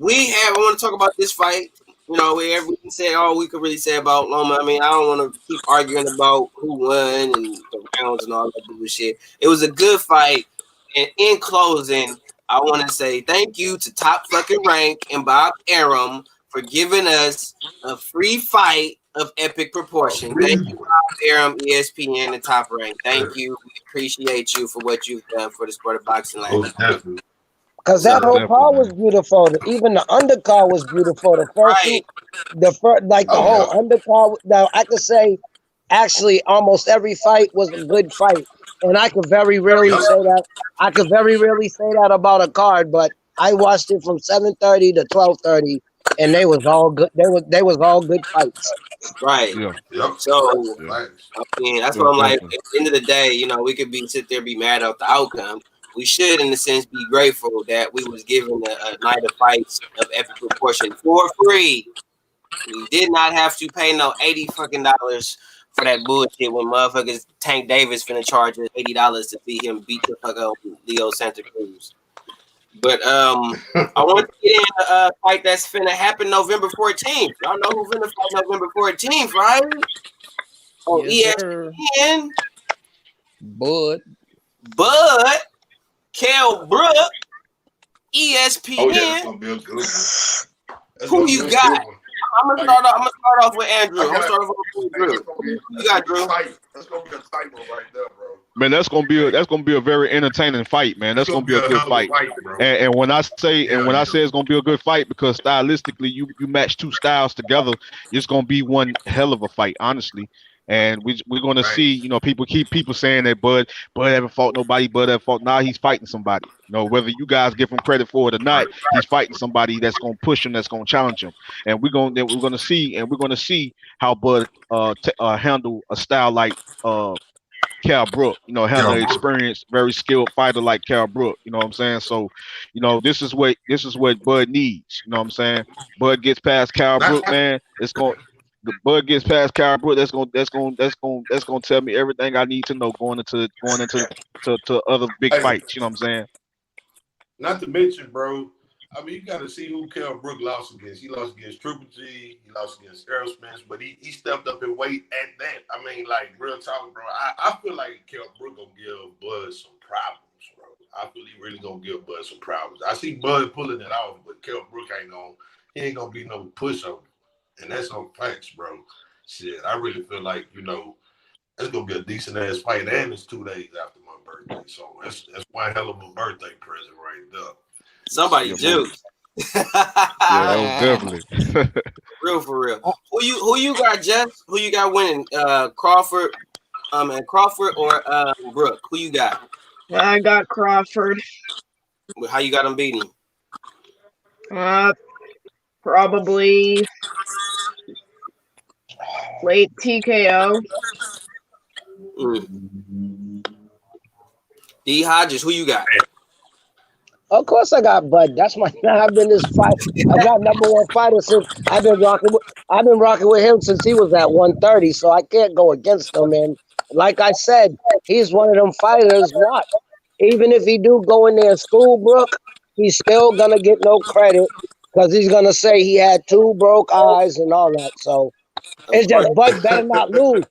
[SPEAKER 2] I want to talk about this fight. You know, where we can say all we could really say about Loma. I mean, I don't want to keep arguing about who won and the rounds and all that bullshit. It was a good fight. And in closing, I want to say thank you to Top Fucking Rank and Bob Arum for giving us a free fight of epic proportion. Thank you, Bob Arum, ESPN, and Top Rank. Thank you. We appreciate you for what you've done for the sport of boxing.
[SPEAKER 5] Because that whole card was beautiful. Even the undercard was beautiful. The first, whole undercard. Now I could say, actually, almost every fight was a good fight, and I could very rarely say that. I could very rarely say that about a card, but I watched it from 7:30 to 12:30, and they was all good. They was all good fights.
[SPEAKER 2] Right.
[SPEAKER 7] Yeah.
[SPEAKER 4] Yep.
[SPEAKER 2] So I mean, that's what I'm like. At the end of the day, you know, we could sit there be mad at the outcome. We should, in a sense, be grateful that we was given a night of fights of epic proportion for free. We did not have to pay no $80 for that bullshit when motherfuckers Tank Davis finna charge us $80 to see him beat the fuck up Leo Santa Cruz. But I want to get in a fight that's finna happen November 14th. Y'all know who's finna fight November 14th, right? On ESPN.
[SPEAKER 3] Bud.
[SPEAKER 2] Kell Brook, ESPN.
[SPEAKER 4] Oh, yeah, that's gonna be a good one.
[SPEAKER 2] Who you got? I'm gonna start off with Andrew. I'm gonna start off with Drew. Who you got, Drew?
[SPEAKER 4] That's gonna be a tight one right there, bro.
[SPEAKER 7] Man, that's gonna be a very entertaining fight, man. That's gonna be a good fight. And when I say it's gonna be a good fight, because stylistically you match two styles together, it's gonna be one hell of a fight, honestly. And we're gonna see, you know, people saying that Bud haven't fought nobody, Bud haven't fought. Now he's fighting somebody. You know, whether you guys give him credit for it or not, he's fighting somebody that's gonna push him, that's gonna challenge him. And we're gonna see how Bud handle a style like Kell Brook, you know, handle an experienced, very skilled fighter like Kell Brook. You know what I'm saying? So, you know, this is what Bud needs. You know what I'm saying? Bud gets past Kell Brook, man. The Bud gets past Kell Brook. That's gonna tell me everything I need to know going into other big fights. You know what I'm saying?
[SPEAKER 4] Not to mention, bro. I mean, you got to see who Kell Brook lost against. He lost against Triple G. He lost against Errol Spence, but he stepped up in weight at that. I mean, like, real talk, bro. I feel like Kell Brook gonna give Bud some problems, bro. I feel he really gonna give Bud some problems. I see Bud pulling it off, but Kell Brook ain't gonna be no pushover. And that's on facts, bro. Shit, I really feel like, you know, that's gonna be a decent ass fight, and it's 2 days after my birthday, so that's one hell of a birthday present right there.
[SPEAKER 2] Somebody juice.
[SPEAKER 7] Yeah, that was definitely
[SPEAKER 2] for real. Who you got, Jeff? Who you got winning? Crawford, or Brook? Who you got?
[SPEAKER 6] I got Crawford.
[SPEAKER 2] How you got him beating?
[SPEAKER 6] Probably late TKO.
[SPEAKER 2] D. Hodges, who you got?
[SPEAKER 5] Of course, I got Bud. That's my. I've been this fight. I got #1 fighter since I've been rocking. I've been rocking with him since he was at 130. So I can't go against him. And like I said, he's one of them fighters. Watch, even if he do go in there, Schoolbrook, he's still gonna get no credit because he's gonna say he had two broke eyes and all that. So
[SPEAKER 2] Of
[SPEAKER 5] it's
[SPEAKER 2] course.
[SPEAKER 5] just Bud better not lose.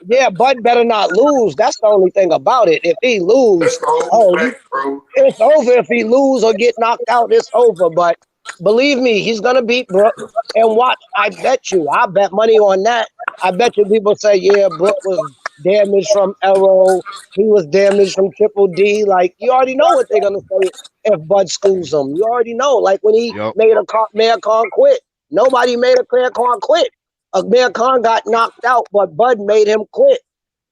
[SPEAKER 5] Yeah, Bud better not lose. That's the only thing about it. If he
[SPEAKER 4] That's
[SPEAKER 5] lose,
[SPEAKER 4] the whole
[SPEAKER 5] oh,
[SPEAKER 4] fact, bro.
[SPEAKER 5] it's over. If he lose or get knocked out, it's over. But believe me, he's gonna beat Brook. And watch, I bet you, I bet money on that. I bet you people say, yeah, Brook was damaged from Arrow. He was damaged from Triple D. Like you already know what they're gonna say if Bud schools him. You already know. Like when he
[SPEAKER 7] Yep.
[SPEAKER 5] made a Mayor Khan quit. Nobody made a Mayor Khan quit. Mayor Khan got knocked out, but Bud made him quit.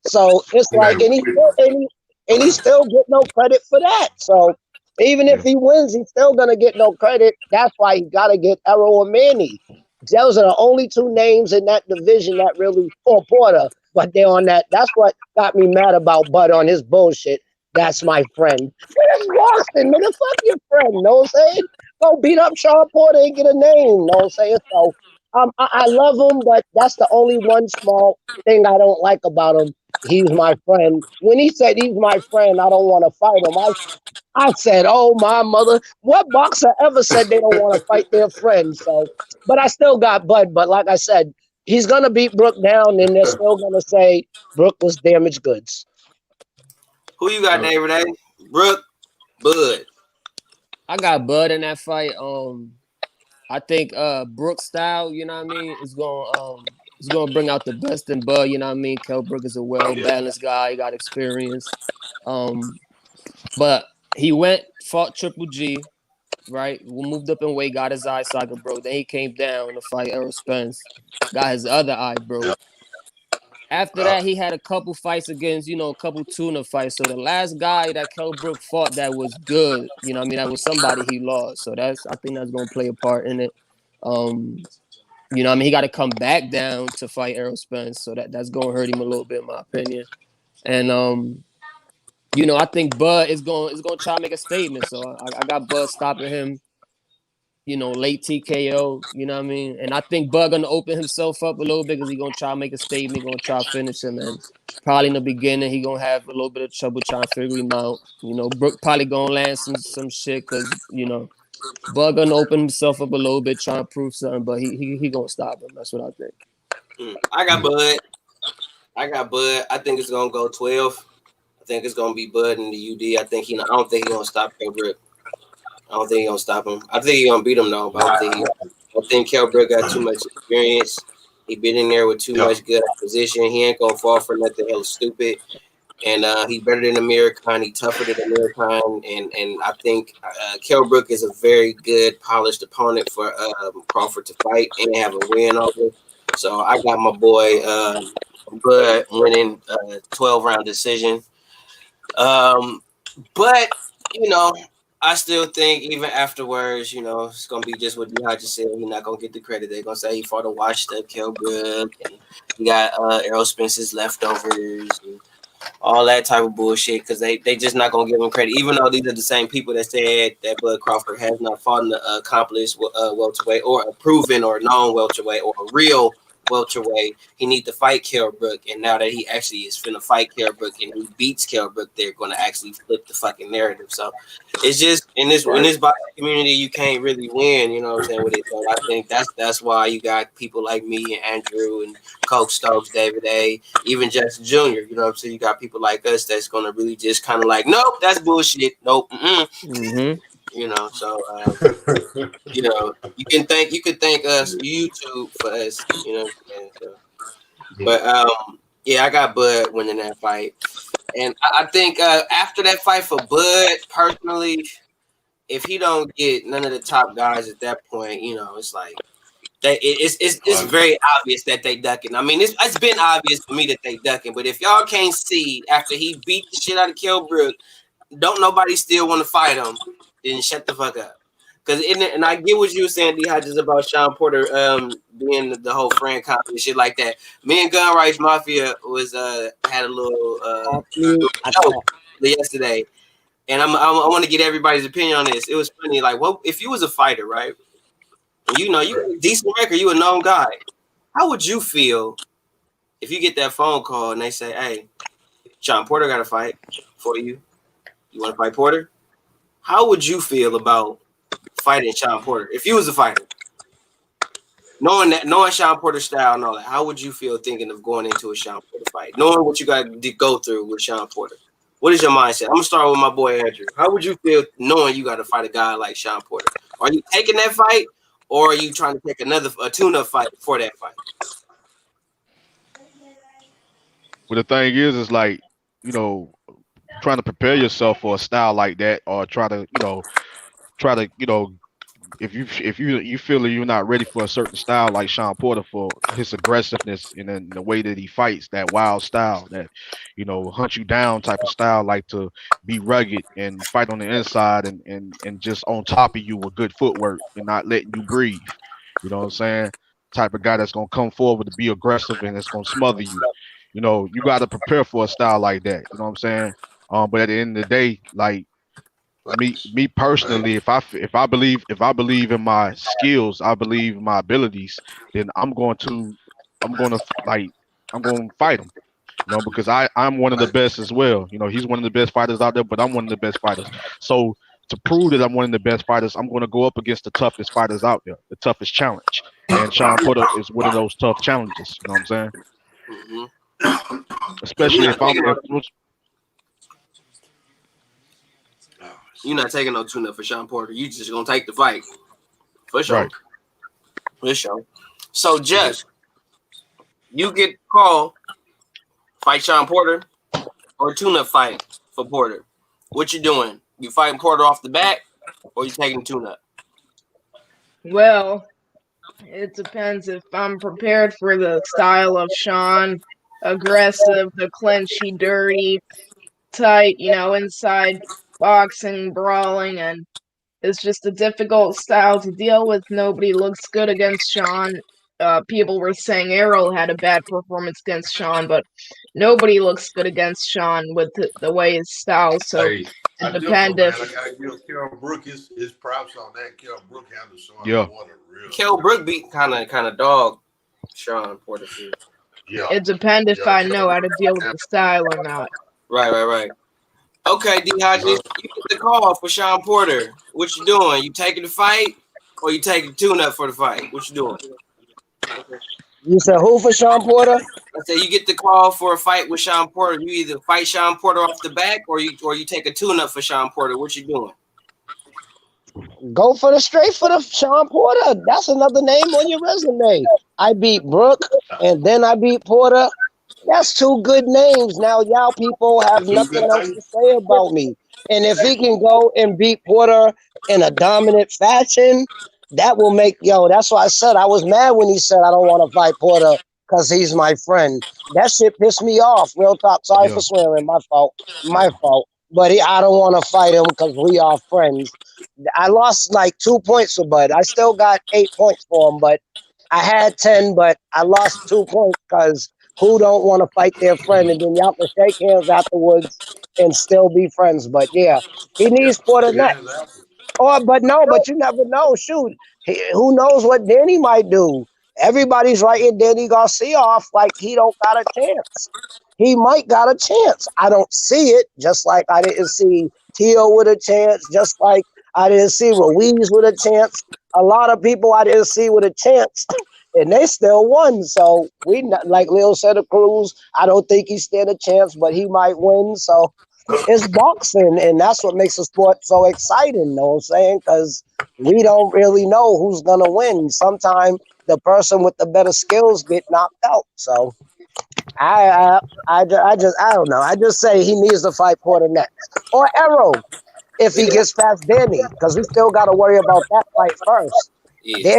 [SPEAKER 5] So it's
[SPEAKER 4] He made
[SPEAKER 5] like,
[SPEAKER 4] him quit.
[SPEAKER 5] and he still get no credit for that. So even if
[SPEAKER 7] Yeah.
[SPEAKER 5] he wins, he's still gonna get no credit. That's why he gotta get Errol or Manny. Those are the only two names in that division that really, or Porter, but they're on that. That's what got me mad about Bud on his bullshit. That's my friend. Man, that's Boston, nigga. Fuck your friend. Know what I'm saying? Go beat up Sean Porter and get a name. Know what I'm saying? So I love him, but that's the only one small thing I don't like about him. He's my friend. When he said he's my friend, I don't want to fight him. I said, oh my mother, what boxer ever said they don't want to fight their friend? So, but I still got Bud. But like I said, he's gonna beat Brook down, and they're still gonna say Brook was damaged goods.
[SPEAKER 2] Who you got, David? A? Brook, Bud.
[SPEAKER 3] I got Bud in that fight. I think Brook style, you know what I mean, is gonna bring out the best in Bud, you know what I mean. Kell Brook is a well balanced guy, he got experience. But he fought Triple G, right? Moved up in weight, got his eye socket broke. Then he came down to fight Errol Spence, got his other eye broke. After that, he had a couple fights against, a couple tuna fights. So the last guy that Kell Brook fought that was good, you know what I mean, that was somebody he lost. So I think that's gonna play a part in it. You know what I mean? He got to come back down to fight Errol Spence. So that's gonna hurt him a little bit, in my opinion. And I think Bud is gonna try to make a statement. So I got Bud stopping him, late TKO, you know what I mean? And I think Bud gonna open himself up a little bit because he gonna try to make a statement, he gonna try to finish him. And probably in the beginning, he gonna have a little bit of trouble trying to figure him out. Brook probably gonna land some shit because, Bud gonna open himself up a little bit, trying to prove something, but he gonna stop him. That's what I think.
[SPEAKER 2] I got Bud. I think it's gonna go 12. I think it's gonna be Bud in the UD. I don't think he's gonna stop Kell Brook. I don't think he's gonna stop him. I think he's gonna beat him though, but I don't think Kell Brook got too much experience. He been in there with too much good position. He ain't gonna fall for nothing hella stupid. And he's better than Amir Khan. He's tougher than Amir Khan. And I think Kell Brook is a very good, polished opponent for Crawford to fight and have a win over. So I got my boy Bud winning 12-round decision. But, I still think even afterwards, it's going to be just what Haji said. He's not going to get the credit. They're going to say he fought a washed up Kell Brook. And he got Errol Spence's leftovers and all that type of bullshit because they just not going to give him credit. Even though these are the same people that said that Bud Crawford has not fought an accomplished welterweight or a proven or known welterweight or a real welterweight, he need to fight Kell Brook, and now that he actually is finna fight Kell Brook and he beats Kell Brook, they're gonna actually flip the fucking narrative. So it's just in this boxing community, you can't really win, you know what I'm saying, with it. So I think that's why you got people like me and Andrew and Coach Stokes, David A, even Justin Jr., you know what I'm saying. You got people like us that's gonna really just kind of like, nope, that's bullshit. Nope. So you can thank us YouTube for us, you know what I'm saying? So, but I got Bud winning that fight. And I think after that fight for Bud, personally, if he don't get none of the top guys at that point, it's like it's very obvious that they ducking. I mean, it's been obvious for me that they ducking, but if y'all can't see after he beat the shit out of Kell Brook, don't nobody still want to fight him, then shut the fuck up. And I get what you were saying, D Hodges, about Sean Porter being the whole friend comp and shit like that. Me and Gun Rights Mafia was had a little show yesterday, and I want to get everybody's opinion on this. It was funny, like, what if you was a fighter, right? And you got a decent record, you a known guy. How would you feel if you get that phone call and they say, "Hey, Sean Porter got a fight for you. You want to fight Porter?" How would you feel about fighting Sean Porter if you was a fighter? Knowing Sean Porter's style and all that, how would you feel thinking of going into a Sean Porter fight? Knowing what you got to go through with Sean Porter. What is your mindset? I'm going to start with my boy Andrew. How would you feel knowing you got to fight a guy like Sean Porter? Are you taking that fight, or are you trying to take a tune-up fight for that fight?
[SPEAKER 7] Well, the thing is like, trying to prepare yourself for a style like that, or try to, if you feel that you're not ready for a certain style like Sean Porter, for his aggressiveness and then the way that he fights, that wild style, that hunt you down type of style, like to be rugged and fight on the inside and just on top of you with good footwork and not letting you breathe. You know what I'm saying? Type of guy that's gonna come forward to be aggressive and it's gonna smother you. You got to prepare for a style like that. You know what I'm saying? But at the end of the day, like, me personally, if I believe in my skills, I believe in my abilities, then I'm going to fight him. Because I'm one of the best as well. He's one of the best fighters out there, but I'm one of the best fighters. So to prove that I'm one of the best fighters, I'm going to go up against the toughest fighters out there, the toughest challenge. And Sean Porter is one of those tough challenges. You know what I'm saying?
[SPEAKER 2] Mm-hmm.
[SPEAKER 7] Especially if
[SPEAKER 2] you're not taking no tune-up for Sean Porter. You just gonna take the fight for sure.
[SPEAKER 7] Right.
[SPEAKER 2] For sure. So, Jess, you get called fight Sean Porter or tune-up fight for Porter. What you doing? You fighting Porter off the bat, or you taking tune-up?
[SPEAKER 6] Well, it depends if I'm prepared for the style of Sean. Aggressive, the clinchy, dirty, tight, inside boxing, brawling, and it's just a difficult style to deal with. Nobody looks good against Sean. People were saying Errol had a bad performance against Sean, but nobody looks good against Sean with the way his style. So it depends if.
[SPEAKER 4] I gotta give Kell Brook his props on that. Kell Brook handled Sean Porter real.
[SPEAKER 2] Kell Brook beat kind of dog Sean Porter too.
[SPEAKER 6] Yeah. It depends if I know how to deal with the style or not.
[SPEAKER 2] Right. Okay, D. Hodges, you get the call for Sean Porter. What you doing? You taking the fight, or you taking tune-up for the fight? What you doing?
[SPEAKER 5] You said who for Sean Porter?
[SPEAKER 2] I said you get the call for a fight with Sean Porter. You either fight Sean Porter off the back, or you take a tune-up for Sean Porter. What you doing?
[SPEAKER 5] Go for the straight for the Sean Porter. That's another name on your resume. I beat Brook, and then I beat Porter. That's two good names. Now y'all people have nothing else to say about me. And if he can go and beat Porter in a dominant fashion, that will make, that's why I said I was mad when he said I don't want to fight Porter because he's my friend. That shit pissed me off. Real talk. Sorry for swearing. My fault. But I don't want to fight him because we are friends. I lost like 2 points for Bud. I still got 8 points for him, but I had 10, but I lost 2 points because who don't want to fight their friend, and then y'all can shake hands afterwards and still be friends. But yeah, he needs Porter next. But you never know. Shoot, who knows what Danny might do? Everybody's writing Danny Garcia off like he don't got a chance. He might got a chance. I don't see it, just like I didn't see Tio with a chance, just like I didn't see Ruiz with a chance. A lot of people I didn't see with a chance, and they still won. So like Leo Santa Cruz, I don't think he stand a chance, but he might win. So it's boxing, and that's what makes the sport so exciting, know what I'm saying? Because we don't really know who's going to win. Sometimes the person with the better skills get knocked out. So I don't know. I just say he needs to fight Porter next. Or Errol, if he gets past Danny, because we still got to worry about that fight first. Yeah.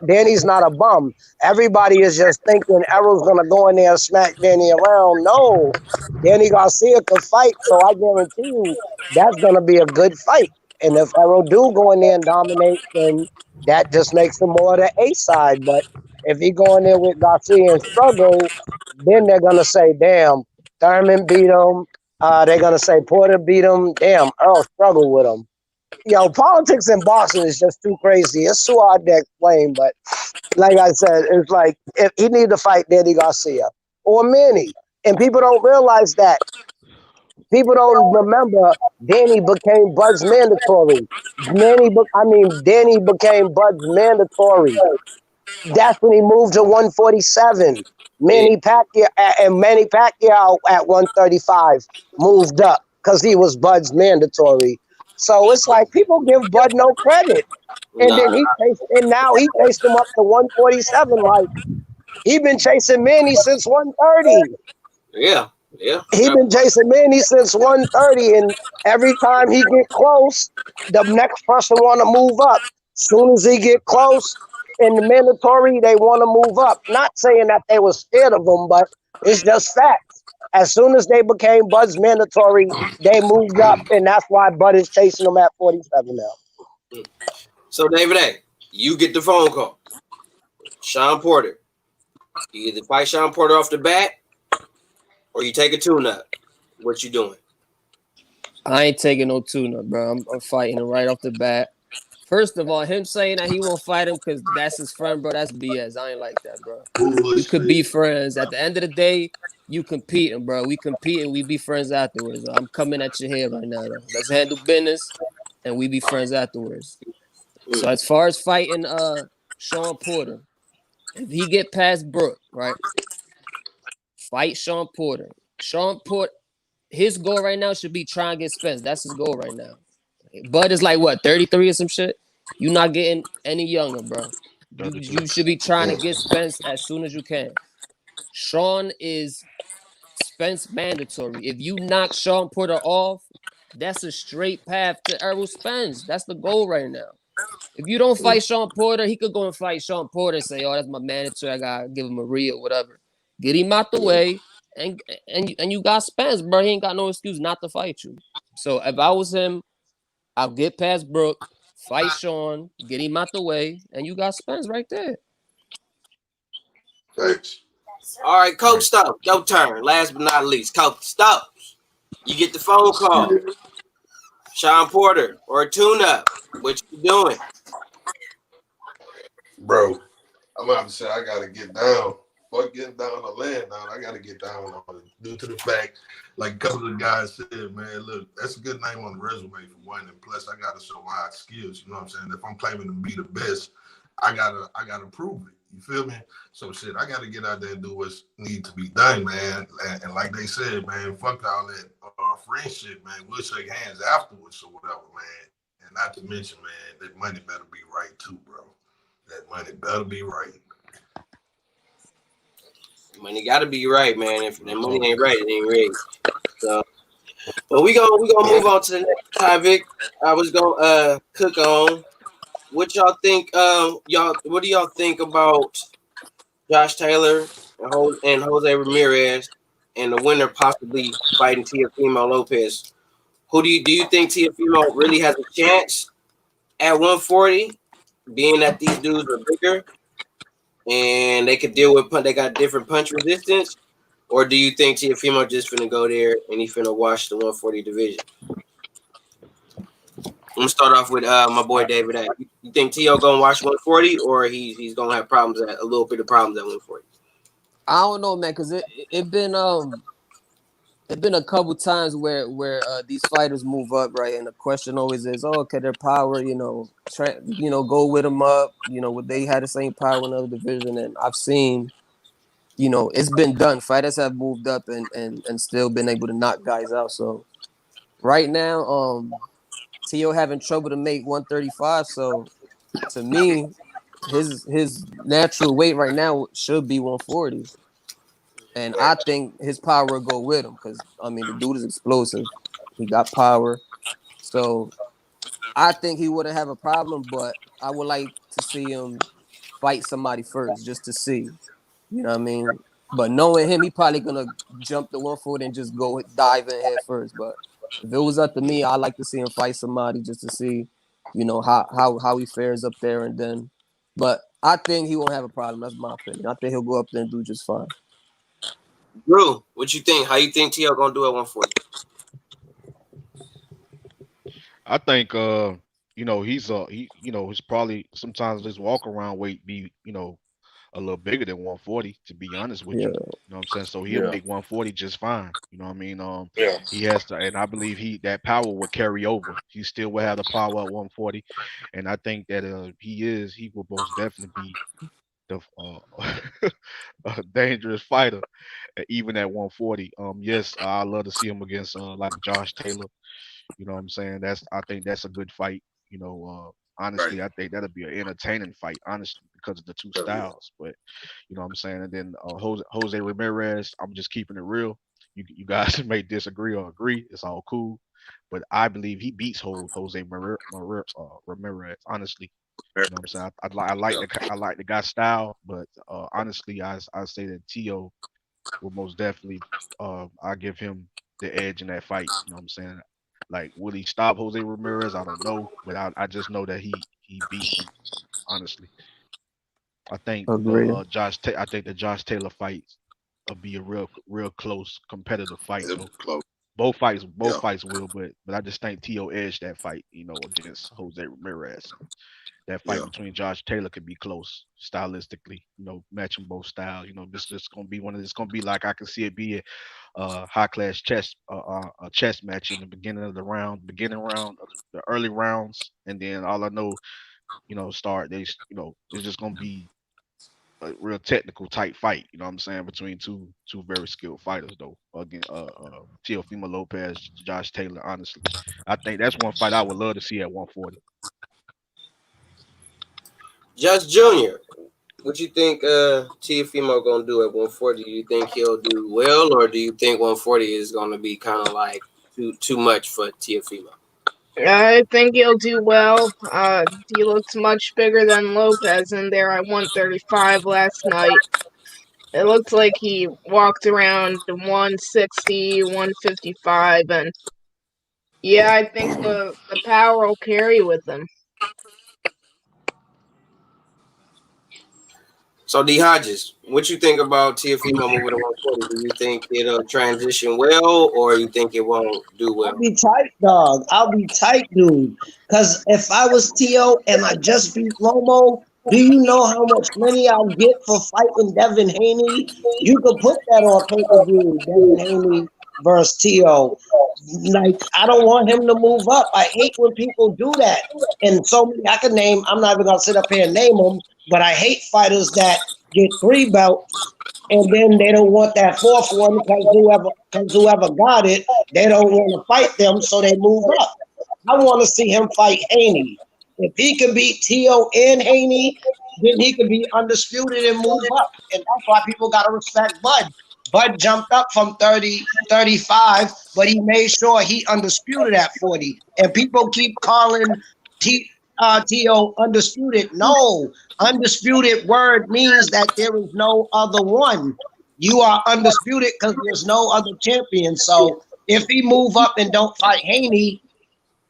[SPEAKER 5] Danny's not a bum. Everybody is just thinking Errol's gonna go in there and smack Danny around. No, Danny Garcia could fight, so I guarantee you that's gonna be a good fight. And if Errol do go in there and dominate, then that just makes him more of the A side. But if he go in there with Garcia and struggle, then they're gonna say, "Damn, Thurman beat him, They're gonna say Porter beat him. Damn, Earl struggled with him. Yo, politics in boxing is just too crazy. It's too hard to explain, but like I said, it's like if he need to fight Danny Garcia or Manny, and people don't realize that. People don't remember Danny became Bud's mandatory. Danny became Bud's mandatory. That's when he moved to 147. Manny Pacquiao at 135 moved up because he was Bud's mandatory. So it's like people give Bud no credit. And then now he chased him up to 147. Like he been chasing Manny since 130.
[SPEAKER 2] Yeah.
[SPEAKER 5] He been chasing Manny since 130, and every time he get close, the next person want to move up. Soon as he get close in the mandatory, they want to move up. Not saying that they were scared of him, but it's just facts. As soon as they became Bud's mandatory, they moved up, and that's why Bud is chasing them at 47 now.
[SPEAKER 2] So David A., you get the phone call. Sean Porter. You either fight Sean Porter off the bat, or you take a tune-up. What you doing?
[SPEAKER 3] I ain't taking no tune-up, bro. I'm fighting him right off the bat. First of all, him saying that he won't fight him because that's his friend, bro, that's BS. I ain't like that, bro. You could be friends. At the end of the day, you competing, bro. We compete and we be friends afterwards. I'm coming at your head right now, though. Let's handle business and we be friends afterwards. So as far as fighting Sean Porter, if he get past Brooke, right? Fight Sean Porter. Sean Porter, his goal right now should be trying to get Spence. That's his goal right now. Bud is like, what, 33 or some shit? You're not getting any younger, bro. You should be trying to get Spence as soon as you can. Sean is Spence mandatory. If you knock Sean Porter off, that's a straight path to Errol Spence. That's the goal right now. If you don't fight Sean Porter, he could go and fight Sean Porter and say, oh, that's my mandatory. I got to give him a re or whatever. Get him out the way, and you got Spence, bro. He ain't got no excuse not to fight you. So if I was him, I'll get past Brooke, fight Sean, get him out the way, and you got Spence right there.
[SPEAKER 4] Thanks.
[SPEAKER 2] All right, Coach Stokes, your turn. Last but not least, Coach Stokes. You get the phone call. Sean Porter or a tune-up. What you doing?
[SPEAKER 4] Bro, I'm about to say I got to get down. Fuck getting down the land now. I got to get down on it due to the fact, like a couple of the guys said, man, look, that's a good name on the resume for one. And plus, I got to show my skills. You know what I'm saying? If I'm claiming to be the best, I gotta prove it. You feel me? So shit, I got to get out there and do what needs to be done, man. And like they said, man, fuck all that friendship, man. We'll shake hands afterwards or whatever, man. And not to mention, man, that money better be right too, bro. That money better be right.
[SPEAKER 2] Money got to be right, man. If the money ain't right, it ain't right. So, but we gonna move on to the next topic. I was gonna cook on. What y'all think? What do y'all think about Josh Taylor and Jose Ramirez, and the winner possibly fighting Teofimo Lopez? Do you think Teofimo really has a chance at 140, being that these dudes are bigger and they could deal with they got different punch resistance, or do you think Teofimo just finna go there and he finna wash the 140 division? I'm gonna start off with my boy David A. You think Tio gonna watch 140, or he's gonna have problems a little bit of problems at 140?
[SPEAKER 3] I don't know, man, because it been a couple times where these fighters move up, right? And the question always is, oh, can their power, go with them up? Would they have the same power in another division? And I've seen, it's been done. Fighters have moved up and still been able to knock guys out. So right now, Tio having trouble to make 135. So to me, his natural weight right now should be 140. And I think his power will go with him because, the dude is explosive. He got power. So I think he wouldn't have a problem, but I would like to see him fight somebody first just to see. You know what I mean? But knowing him, he probably going to jump the 140 and just go dive in head first. But if it was up to me, I'd like to see him fight somebody just to see, how he fares up there. And then, but I think he won't have a problem. That's my opinion. I think he'll go up there and do just fine.
[SPEAKER 2] Drew, what you think? How you think Tio gonna do at 140?
[SPEAKER 7] I think he's probably sometimes his walk around weight be, a little bigger than 140, to be honest with you.
[SPEAKER 3] Yeah.
[SPEAKER 7] You know what I'm saying? So he'll
[SPEAKER 8] Yeah.
[SPEAKER 7] make 140 just fine. You know what I mean?
[SPEAKER 8] Yeah.
[SPEAKER 7] He has to, and I believe that power will carry over. He still will have the power at 140, and I think that he will most definitely be the a dangerous fighter, even at 140. Yes, I love to see him against like Josh Taylor. You know what I'm saying? I think that's a good fight.
[SPEAKER 8] Right.
[SPEAKER 7] Honestly, I think that'll be an entertaining fight, honestly, because of the two
[SPEAKER 8] Yeah.
[SPEAKER 7] styles. But you know what I'm saying? And then Jose Ramirez, I'm just keeping it real. You guys may disagree or agree. It's all cool. But I believe he beats Jose Ramirez, honestly. You know what I'm saying? I like the guy's style, but honestly, I say that Tio will most definitely I give him the edge in that fight. You know what I'm saying? Like, will he stop Jose Ramirez? I don't know, but I just know that he beats him. Honestly, I think
[SPEAKER 3] Agree.
[SPEAKER 7] I think the Josh Taylor fight will be a real close competitive fight
[SPEAKER 8] It's
[SPEAKER 7] though.
[SPEAKER 8] close.
[SPEAKER 7] Both
[SPEAKER 8] Yeah.
[SPEAKER 7] fights will, but I just think Tio edged that fight, against Jose Ramirez. So that fight
[SPEAKER 8] Yeah.
[SPEAKER 7] between Josh Taylor could be close stylistically, matching both styles. This is gonna be it's gonna be like I can see it be a high class a chess match in the beginning round, the early rounds, and then all I know, start it's just gonna be a real technical tight fight. You know what I'm saying, between two very skilled fighters though. Again, Teofimo Lopez, Josh Taylor. Honestly, I think that's one fight I would love to see at 140.
[SPEAKER 2] Just Junior. What you think Tiafimo gonna do at 140? Do you think he'll do well, or do you think 140 is gonna be kind of like too much for Tiafimo?
[SPEAKER 6] I think he'll do well. He looks much bigger than Lopez in there at 135 last night. It looks like he walked around 160, 155, and yeah, I think the power will carry with him.
[SPEAKER 2] So D Hodges, what you think about Tiafimo moving to 140? Do you think it'll transition well, or you think it won't do
[SPEAKER 5] I'll
[SPEAKER 2] well?
[SPEAKER 5] be tight, dog. I'll be tight, dude. Because if I was Tio and I just beat Lomo, do you know how much money I'll get for fighting Devin Haney? You could put that on pay per view, Devin Haney versus Tio. Like, I don't want him to move up. I hate when people do that. And so many, I can name, I'm not even going to sit up here and name them, but I hate fighters that get 3 belts and then they don't want that 4th one because whoever got it, they don't want to fight them, so they move up. I want to see him fight Haney. If he can beat Tio and Haney, then he can be undisputed and move up. And that's why people got to respect Bud. Bud jumped up from 30, 35, but he made sure he undisputed at 40. And people keep calling Tio undisputed. No, undisputed word means that there is no other one. You are undisputed because there's no other champion. So if he move up and don't fight Haney,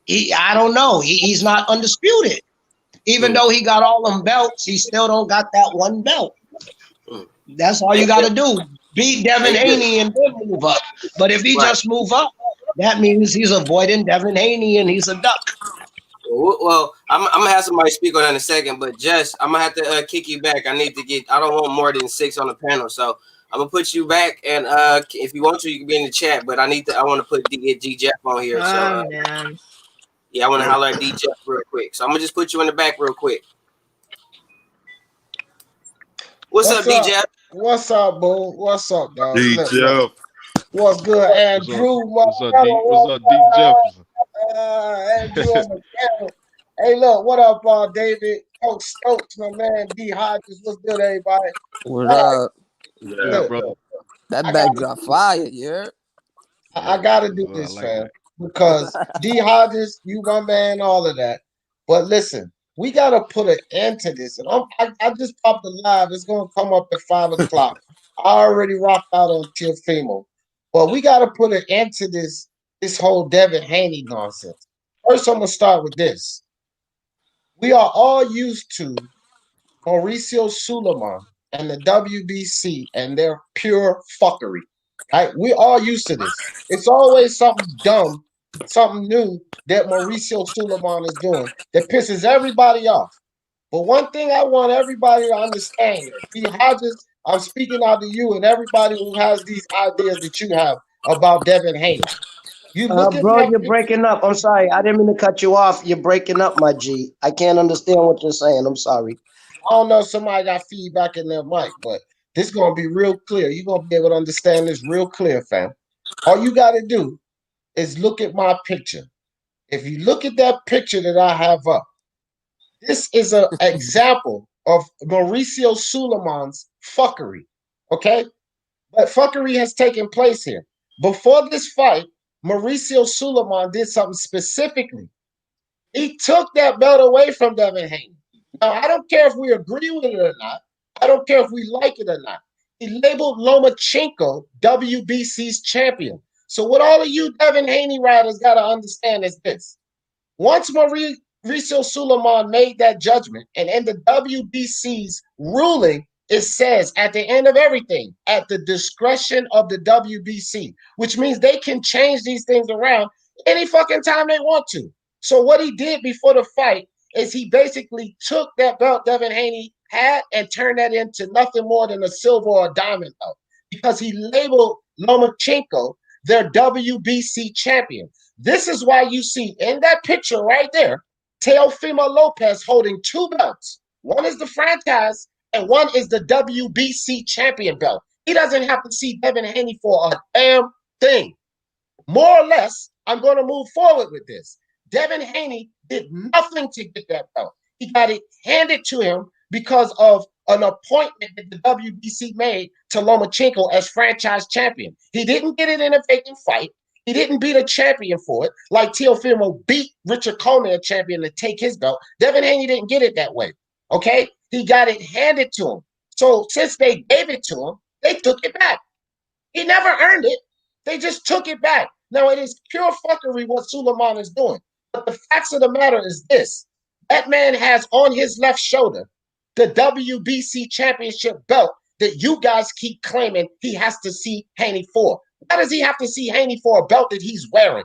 [SPEAKER 5] I don't know. He's not undisputed. Even though he got all them belts, he still don't got that one belt. That's all you got to do. Beat Devin Haney and then move up. But if he just move up, that means he's avoiding Devin Haney and he's a duck.
[SPEAKER 2] Well, I'm gonna have somebody speak on that in a second, but Jess, I'm gonna have to kick you back. I don't want more than 6 on the panel, so I'm gonna put you back. And if you want to, you can be in the chat. But I want to put D Jeff on here. So
[SPEAKER 6] Man.
[SPEAKER 2] yeah, I want to holler at D Jeff real quick. So I'm gonna just put you in the back real quick. What's up, D Jeff?
[SPEAKER 9] What's up, boo? What's up, dog?
[SPEAKER 4] D Jeff.
[SPEAKER 9] What's good, Andrew?
[SPEAKER 7] What's up, D Jefferson?
[SPEAKER 9] Andrew on the panel. Hey, look, what up, David? Coach Stokes, my man, D Hodges. What's good, everybody?
[SPEAKER 3] What up?
[SPEAKER 7] Yeah, brother.
[SPEAKER 3] That backdrop fire, yeah.
[SPEAKER 9] I gotta do this, fam, because D Hodges, you my man, all of that. But listen, we gotta put an end to this. And I just popped the live. It's gonna come up at 5 o'clock. I already rocked out on Teofimo. But we gotta put an end to this whole Devin Haney nonsense. First, I'm gonna start with this. We are all used to Mauricio Suleiman and the WBC and their pure fuckery. Right? We're all used to this. It's always something dumb something new that Mauricio Suleiman is doing that pisses everybody off. But one thing I want everybody to understand, D. Hodges, I'm speaking out to you and everybody who has these ideas that you have about Devin Haney. You look at
[SPEAKER 5] Bro,
[SPEAKER 9] that
[SPEAKER 5] you're
[SPEAKER 9] picture.
[SPEAKER 5] breaking up. I'm sorry. I didn't mean to cut you off. You're breaking up, my G. I can't understand what you're saying. I'm sorry.
[SPEAKER 9] I don't know if somebody got feedback in their mic, but this is going to be real clear. You're going to be able to understand this real clear, fam. All you got to do is look at my picture. If you look at that picture that I have up, this is an example of Mauricio Suleiman's fuckery, okay? But fuckery has taken place here. Before this fight, Mauricio Suleiman did something specifically. He took that belt away from Devin Haney. Now, I don't care if we agree with it or not. I don't care if we like it or not. He labeled Lomachenko WBC's champion. So what all of you Devin Haney riders got to understand is this. Once Mauricio Suleiman made that judgment, and in the WBC's ruling, it says at the end of everything, at the discretion of the WBC, which means they can change these things around any fucking time they want to. So what he did before the fight is he basically took that belt Devin Haney had and turned that into nothing more than a silver or a diamond belt because he labeled Lomachenko their WBC champion. This is why you see in that picture right there, Teofimo Lopez holding two belts. One is the franchise and one is the WBC champion belt. He doesn't have to see Devin Haney for a damn thing. More or less, I'm going to move forward with this. Devin Haney did nothing to get that belt. He got it handed to him because of an appointment that the WBC made to Lomachenko as franchise champion. He didn't get it in a vacant fight. He didn't beat a champion for it, like Teofimo beat Richard Coleman, a champion, to take his belt. Devin Haney didn't get it that way, okay? He got it handed to him. So since they gave it to him, they took it back. He never earned it. They just took it back. Now, it is pure fuckery what Suleiman is doing. But the facts of the matter is this. That man has on his left shoulder the WBC championship belt that you guys keep claiming he has to see Haney for. Why does he have to see Haney for a belt that he's wearing?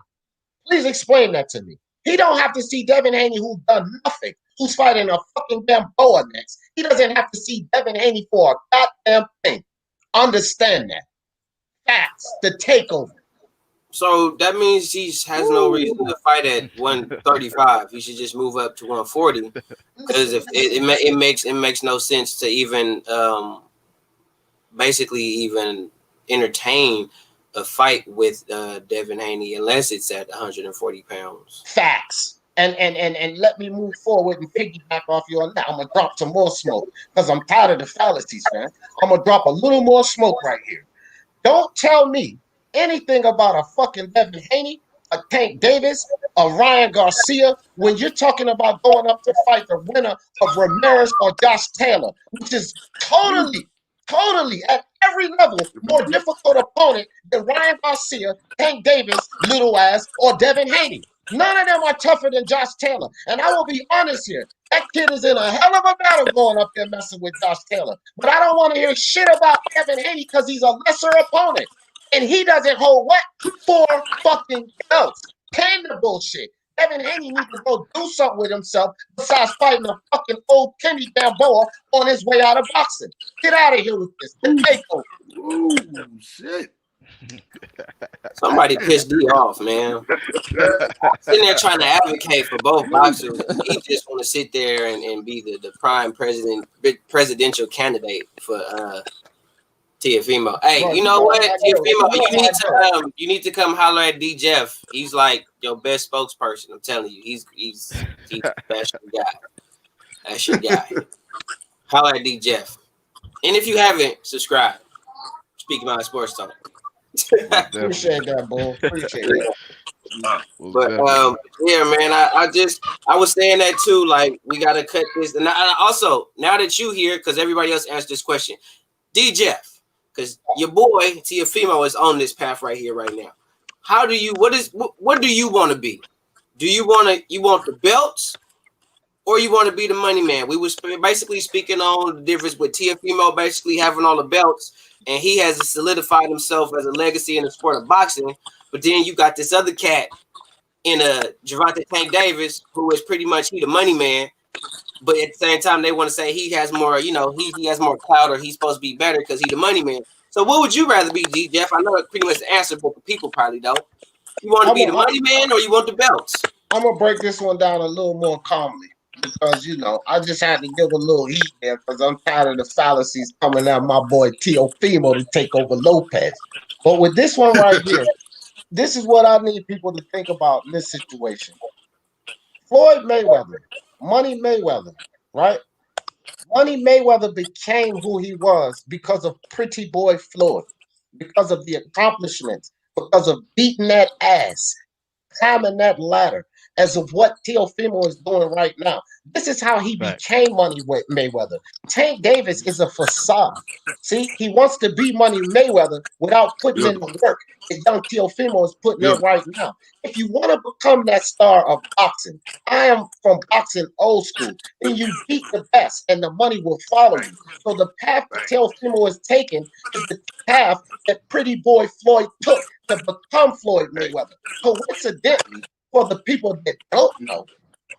[SPEAKER 9] Please explain that to me. He don't have to see Devin Haney, who's done nothing, who's fighting a fucking Gamboa next. He doesn't have to see Devin Haney for a goddamn thing. Understand that. Facts. The takeover.
[SPEAKER 2] So that means he has no reason to fight at 135. He should just move up to 140 because if it makes no sense to even basically even entertain a fight with Devin Haney unless it's at 140 pounds.
[SPEAKER 9] Facts. And let me move forward and piggyback off your now. I'm gonna drop some more smoke because I'm tired of the fallacies, man. I'm gonna drop a little more smoke right here. Don't tell me anything about a fucking Devin Haney, a Tank Davis, a Ryan Garcia when you're talking about going up to fight the winner of Ramirez or Josh Taylor, which is totally at every level more difficult opponent than Ryan Garcia, Tank Davis, little ass, or Devin Haney. None of them are tougher than Josh Taylor. And I will be honest here. That kid is in a hell of a battle going up there messing with Josh Taylor. But I don't want to hear shit about Devin Haney because he's a lesser opponent. And he doesn't hold what? 4 fucking belts. Paying the bullshit. Devin Haney needs to go do something with himself besides fighting a fucking old Kenny Gamboa on his way out of boxing. Get out of here with this. The takeover.
[SPEAKER 4] Ooh, shit.
[SPEAKER 2] Somebody pissed D off, man. Sitting there trying to advocate for both boxers. He just want to sit there and be the prime presidential candidate for Teofimo. Hey, bro, you know what, Teofimo, you need to come holler at D Jeff. He's like your best spokesperson. I'm telling you, he's that's your guy. That's your guy. Holler at D Jeff. And if you haven't, subscribe. Speaking about sports talk.
[SPEAKER 9] Appreciate that, boy. Appreciate it.
[SPEAKER 2] But yeah, man, I was saying that too. Like, we gotta cut this. And I also, now that you here, because everybody else asked this question, D Jeff, because your boy Teofimo is on this path right here, right now. What do you want to be? Do you want the belts, or you want to be the money man? We was basically speaking on the difference with Teofimo basically having all the belts, and he has solidified himself as a legacy in the sport of boxing. But then you got this other cat in a Gervonta Tank Davis, who is pretty much the money man, but at the same time they want to say he has more, he has more clout or he's supposed to be better because he's the money man. So what would you rather be, D Jeff? I know it's pretty much the answer, but the people probably don't. You want to be the money man or you want the belts?
[SPEAKER 9] I'm gonna break this one down a little more calmly because I just had to give a little heat there because I'm tired of the fallacies coming out of my boy Teofimo to take over Lopez. But with this one right here, this is what I need people to think about in this situation. Floyd Mayweather, Money Mayweather, right? Money Mayweather became who he was because of Pretty Boy Floyd, because of the accomplishments, because of beating that ass, climbing that ladder, as of what Teofimo is doing right now. This is how he became Money Mayweather. Tank Davis is a facade. See, he wants to be Money Mayweather without putting in the work that young Teofimo is putting in right now. If you want to become that star of boxing, I am from boxing old school, then you beat the best and the money will follow you. So the path that Teofimo is taking is the path that Pretty Boy Floyd took to become Floyd Mayweather. Coincidentally, for the people that don't know,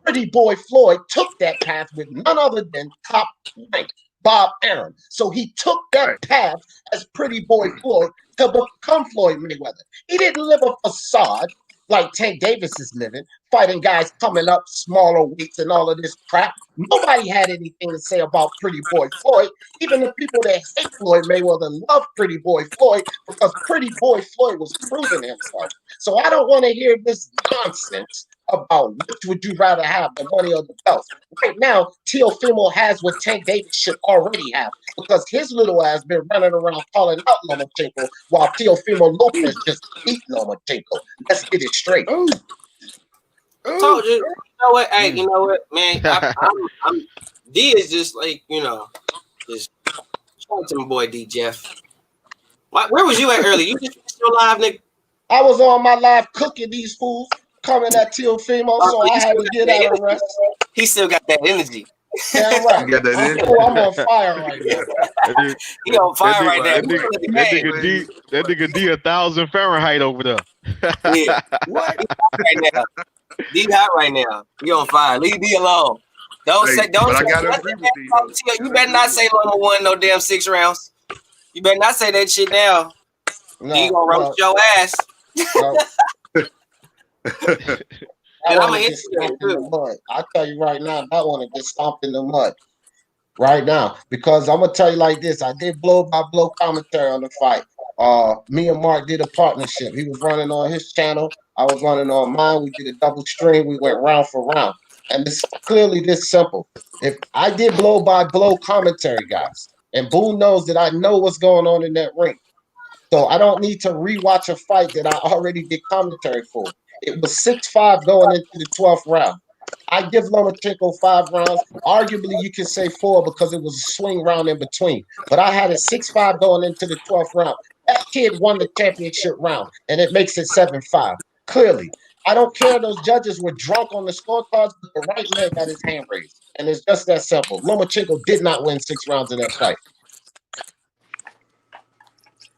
[SPEAKER 9] Pretty Boy Floyd took that path with none other than top rank Bob Arum. So he took that path as Pretty Boy Floyd to become Floyd Mayweather. He didn't live a facade like Tank Davis is living, fighting guys coming up smaller weights and all of this crap. Nobody had anything to say about Pretty Boy Floyd. Even the people that hate Floyd Mayweather love Pretty Boy Floyd because Pretty Boy Floyd was proving himself. So I don't want to hear this nonsense about which would you rather have, the money or the belts. Right now, Teofimo has what Tank Davis should already have because his little ass been running around calling out Lomachenko while Teofimo Lopez just beat Lomachenko. Let's get it straight.
[SPEAKER 2] Told you. You know what? Hey, you know what, man? I'm D is just like, just shout out to my boy D Jeff. Where was you at earlier? You just still live, nigga?
[SPEAKER 9] I was on my live cooking these fools, coming at Teofimo, so I had to get out of rest.
[SPEAKER 2] He still got that energy.
[SPEAKER 9] Damn right. I'm on fire right now.
[SPEAKER 2] He on fire right now.
[SPEAKER 7] That nigga D 1,000 Fahrenheit over there.
[SPEAKER 2] Yeah. What? Right now. D hot right now. He on fire. Leave D alone. Don't say. I gotta agree with D. You better not say Loma won no damn 6 rounds. You better not say that shit now. He gonna roast your ass.
[SPEAKER 9] And I'm gonna hit you in the mud. I'll tell you right now, I want to get stomped in the mud right now because I'm gonna tell you like this. I did blow by blow commentary on the fight. Me and Mark did a partnership. He was running on his channel. I was running on mine. We did a double stream. We went round for round, and it's clearly this simple. If I did blow by blow commentary, guys, and Boone knows that I know what's going on in that ring, so I don't need to rewatch a fight that I already did commentary for. It was 6-5 going into the 12th round. I give Lomachenko 5 rounds. Arguably, you can say 4 because it was a swing round in between. But I had it 6-5 going into the 12th round. That kid won the championship round, and it makes it 7-5. Clearly, I don't care those judges were drunk on the scorecards, but the right man got his hand raised. And it's just that simple. Lomachenko did not win 6 rounds in that fight.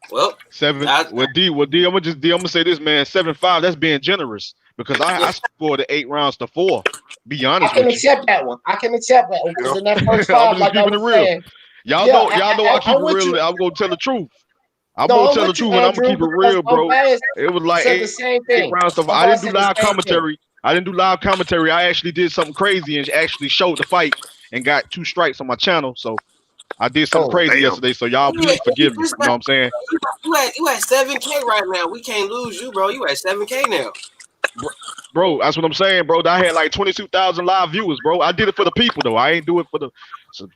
[SPEAKER 2] Well,
[SPEAKER 7] 7. Well, D. I'm gonna say this, man. 7-5. That's being generous because I scored the 8 rounds to 4. Be honest with you.
[SPEAKER 9] Accept that one. I can accept that one because in that first 5, like I was saying,
[SPEAKER 7] y'all know I keep it real. I'm gonna tell the truth. I'm gonna tell the truth, and I'm gonna keep it real, bro. It was like 8 rounds to 4. I didn't do live commentary. I actually did something crazy and actually showed the fight and got 2 strikes on my channel. So. I did something crazy yesterday, so y'all please forgive me. You know what I'm saying?
[SPEAKER 2] You at 7K right now. We can't lose you, bro. You at 7K now.
[SPEAKER 7] Bro, that's what I'm saying, bro. I had like 22,000 live viewers, bro. I did it for the people, though. I ain't do it for the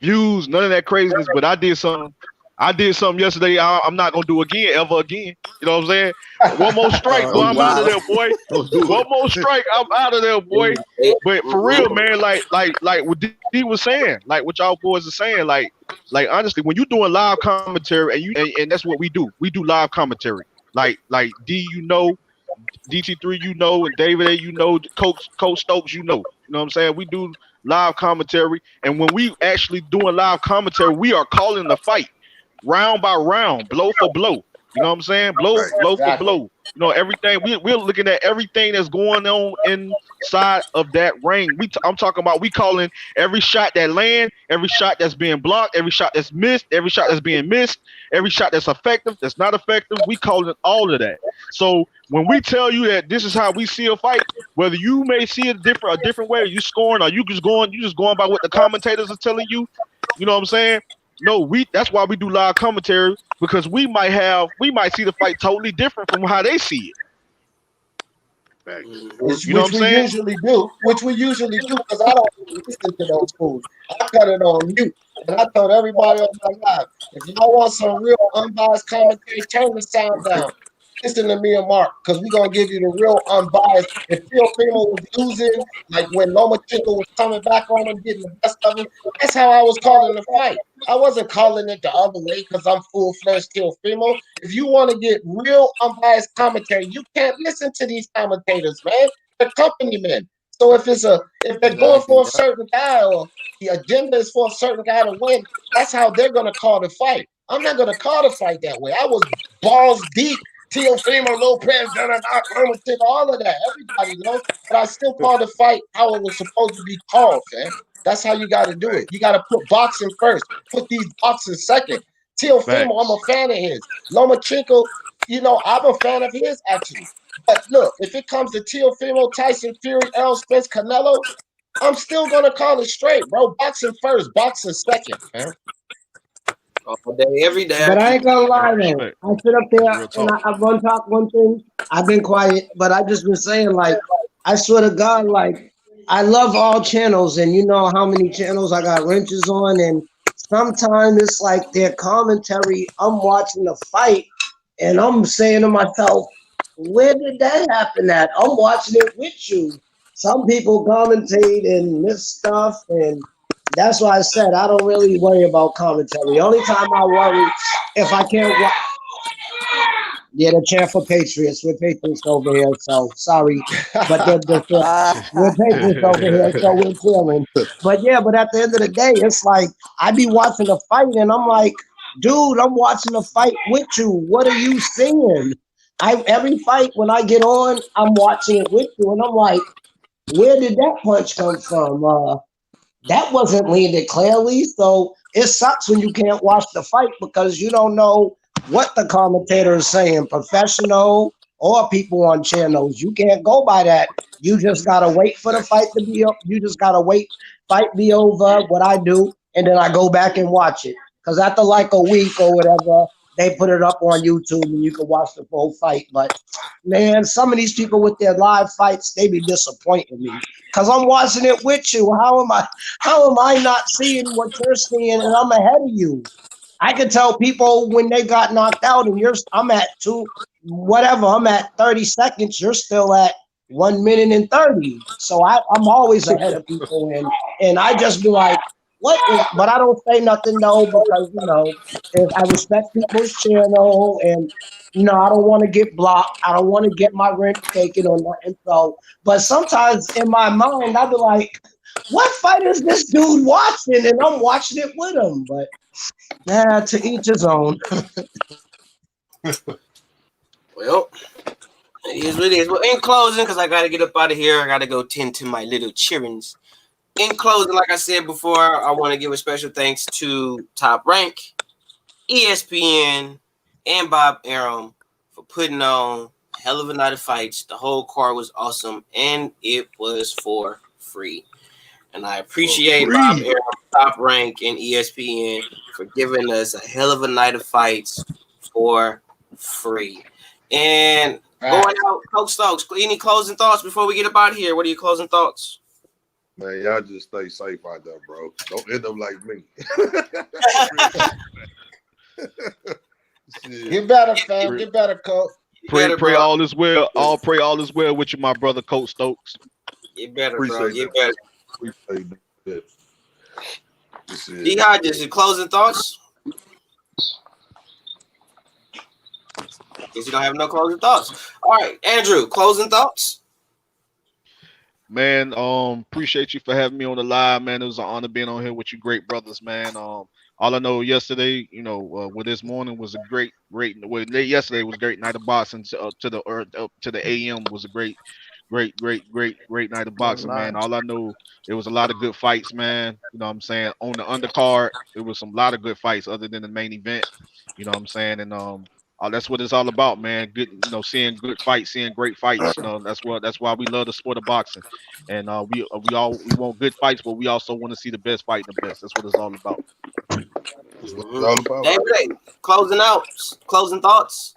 [SPEAKER 7] views, none of that craziness, but I did something. Yesterday. I'm not gonna do ever again. You know what I'm saying? One more strike, boy. I'm out of there, boy. One more strike, I'm out of there, boy. But for real, man, like what D was saying, like what y'all boys are saying, like honestly, when you doing live commentary and that's what we do. We do live commentary. Like D, DT3, and David A, Coach Stokes, You know what I'm saying? We do live commentary, and when we actually doing live commentary, we are calling the fight round by round, blow for blow. You know what I'm saying? Blow for blow. You know, everything. We're looking at everything that's going on inside of that ring. I'm talking about we calling every shot that land, every shot that's being blocked, every shot that's missed, every shot that's being missed, every shot that's effective, that's not effective. We calling all of that. So when we tell you that this is how we see a fight, whether you may see it a different way, or you scoring, or you just going by what the commentators are telling you. You know what I'm saying? No, that's why we do live commentary, because we might see the fight totally different from how they see it.
[SPEAKER 9] Which
[SPEAKER 7] you know what I'm
[SPEAKER 9] we
[SPEAKER 7] saying?
[SPEAKER 9] usually do, because I don't even listen to those fools. I cut it on mute. And I told everybody on my live, if y'all want some real unbiased commentary, turn the sound down. Listen to me and Mark, because we're going to give you the real unbiased. If Teofimo was losing, like when Lomachenko was coming back on him, getting the best of him, that's how I was calling the fight. I wasn't calling it the other way because I'm full-fledged Teofimo. If you want to get real unbiased commentary, you can't listen to these commentators, man. They're company men. So if they're going for a certain guy, or the agenda is for a certain guy to win, that's how they're going to call the fight. I'm not going to call the fight that way. I was balls deep. Teofimo Lopez, all of that. Everybody knows. But I still call the fight how it was supposed to be called, fam. That's how you got to do it. You got to put boxing first. Put these boxing second. Teofimo, I'm a fan of his. Lomachenko, I'm a fan of his, actually. But look, if it comes to Teofimo, Tyson Fury, Errol Spence, Canelo, I'm still going to call it straight, bro. Boxing first, boxing second, fam.
[SPEAKER 2] All day, every day.
[SPEAKER 5] But I ain't gonna lie, man. I sit up there and I run talk one thing. I've been quiet, but I just been saying, like, I swear to God, like, I love all channels, and you know how many channels I got wrenches on, and sometimes it's like their commentary. I'm watching the fight, and I'm saying to myself, where did that happen at? I'm watching it with you. Some people commentate and miss stuff, and that's why I said I don't really worry about commentary. The only time I worry if I can't watch. Yeah, the chair for Patriots. We're Patriots over here, so sorry. But we're Patriots over here, so we're chilling. But yeah, but at the end of the day, it's like I be watching the fight and I'm like, dude, I'm watching the fight with you. What are you seeing? Every fight when I get on, I'm watching it with you, and I'm like, where did that punch come from? That wasn't landed clearly. So it sucks when you can't watch the fight because you don't know what the commentator is saying, professional or people on channels. You can't go by that. You just got to wait for the fight to be up. You just got to wait, fight be over, what I do, and then I go back and watch it. Because after like a week or whatever, they put it up on YouTube and you can watch the full fight. But man, some of these people with their live fights, they be disappointing me. Because I'm watching it with you. How am I not seeing what you're seeing and I'm ahead of you? I can tell people when they got knocked out and I'm at I'm at 30 seconds, you're still at 1 minute and 30. So I'm always ahead of people and I just be like, but I don't say nothing though, because if I respect people's channel and I don't want to get blocked. I don't want to get my rent taken or nothing. So, but sometimes in my mind, I'll be like, what fight is this dude watching? And I'm watching it with him. But to each his own.
[SPEAKER 2] Well, it is what it is. Well, in closing, because I got to get up out of here, I got to go tend to my little childrens. In closing, like I said before, I want to give a special thanks to Top Rank, ESPN, and Bob Arum for putting on a hell of a night of fights. The whole card was awesome, and it was for free. And I appreciate Bob Arum, Top Rank, and ESPN for giving us a hell of a night of fights for free. And going out, Coach Stokes, any closing thoughts before we get up out of here? What are your closing thoughts?
[SPEAKER 4] Man, y'all just stay safe out there, bro. Don't end up like me.
[SPEAKER 9] Get better, fam. Get better, Coach.
[SPEAKER 7] Pray all is well. Pray all is well with you, my brother, Coach Stokes.
[SPEAKER 2] Get better, bro.
[SPEAKER 4] Appreciate
[SPEAKER 2] Get better.
[SPEAKER 4] Appreciate that.
[SPEAKER 2] D-Hodges, closing thoughts? Guess you don't have no closing thoughts. All right, Andrew, closing thoughts?
[SPEAKER 7] Man, appreciate you for having me on the live, man. It was an honor being on here with you, great brothers, man. All I know yesterday, with this morning was a great. Yesterday was a great night of boxing. To the AM was a great night of boxing, man. All I know, it was a lot of good fights, man. You know what I'm saying? On the undercard, it was some lot of good fights other than the main event. You know what I'm saying? And that's what it's all about, man. Good, seeing good fights, seeing great fights. That's why we love the sport of boxing, and we want good fights, but we also want to see the best fight the best. That's what it's all about.
[SPEAKER 4] That's what it's all about.
[SPEAKER 2] David, closing thoughts.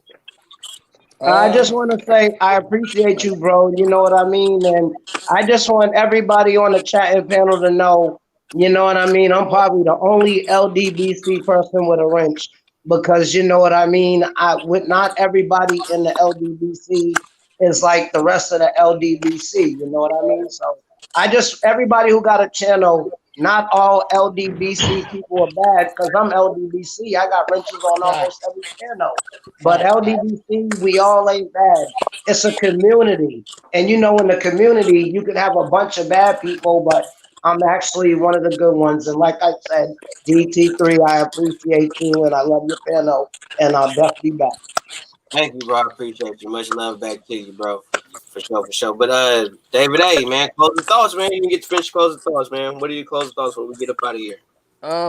[SPEAKER 5] I just want to say I appreciate you, bro. You know what I mean? And I just want everybody on the chatting panel to know, you know what I mean? I'm probably the only LDBC person with a wrench because you know what I mean? With not everybody in the LDBC is like the rest of the LDBC. You know what I mean? So everybody who got a channel, not all LDBC people are bad because I'm LDBC. I got wrenches on almost every channel. But LDBC, we all ain't bad. It's a community. And in the community, you could have a bunch of bad people, but I'm actually one of the good ones. And like I said, DT3, I appreciate you and I love your panel. And I'll definitely be back.
[SPEAKER 2] Thank you, bro. I appreciate you. Much love back to you, bro. For sure. But David A, man, closing thoughts, man. You can get to finish closing thoughts, man. What are your closing thoughts when we get up out of here?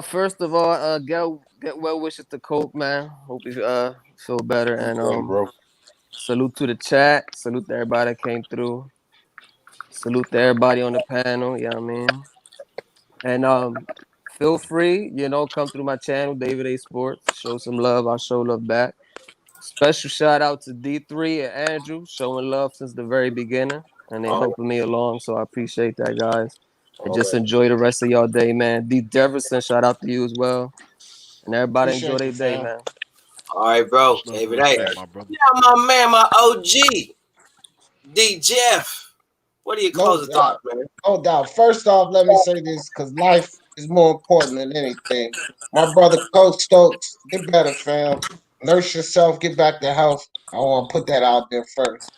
[SPEAKER 3] First of all, get well wishes to Cope, man. Hope you feel better. And
[SPEAKER 4] bro.
[SPEAKER 3] Salute to the chat. Salute to everybody that came through. Salute to everybody on the panel. You know what I mean? And feel free, come through my channel, David A Sports. Show some love. I'll show love back. Special shout out to D3 and Andrew, showing love since the very beginning. And they helping me along. So I appreciate that, guys. And just enjoy the rest of y'all day, man. D Jefferson, shout out to you as well. And everybody enjoy their day, man.
[SPEAKER 2] All right, bro. David A.
[SPEAKER 7] My brother.
[SPEAKER 2] Yeah, my man, my OG. D Jeff. What are your closing thoughts, man?
[SPEAKER 9] No doubt. First off, let me say this because life is more important than anything. My brother Coach Stokes, get better, fam. Nurse yourself, get back to health. I want to put that out there first.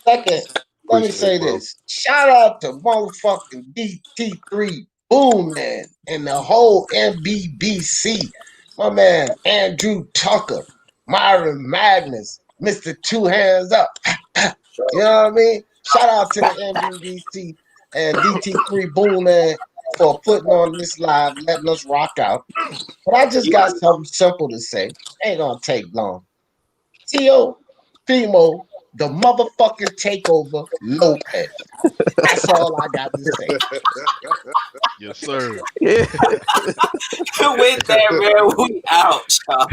[SPEAKER 9] Second, let me say this. Shout out to motherfucking DT3 Boom Man and the whole MBBC. My man Andrew Tucker, Myron Magnus, Mr. Two Hands Up. You know what I mean? Shout out to the MBBC and DT3 Boom Man for putting on this live, letting us rock out. But I just got something simple to say. Ain't gonna take long. Tio Fimo, the motherfucking takeover Lopez. That's all I got to say.
[SPEAKER 7] Yes, sir.
[SPEAKER 2] With that, man, we out, y'all.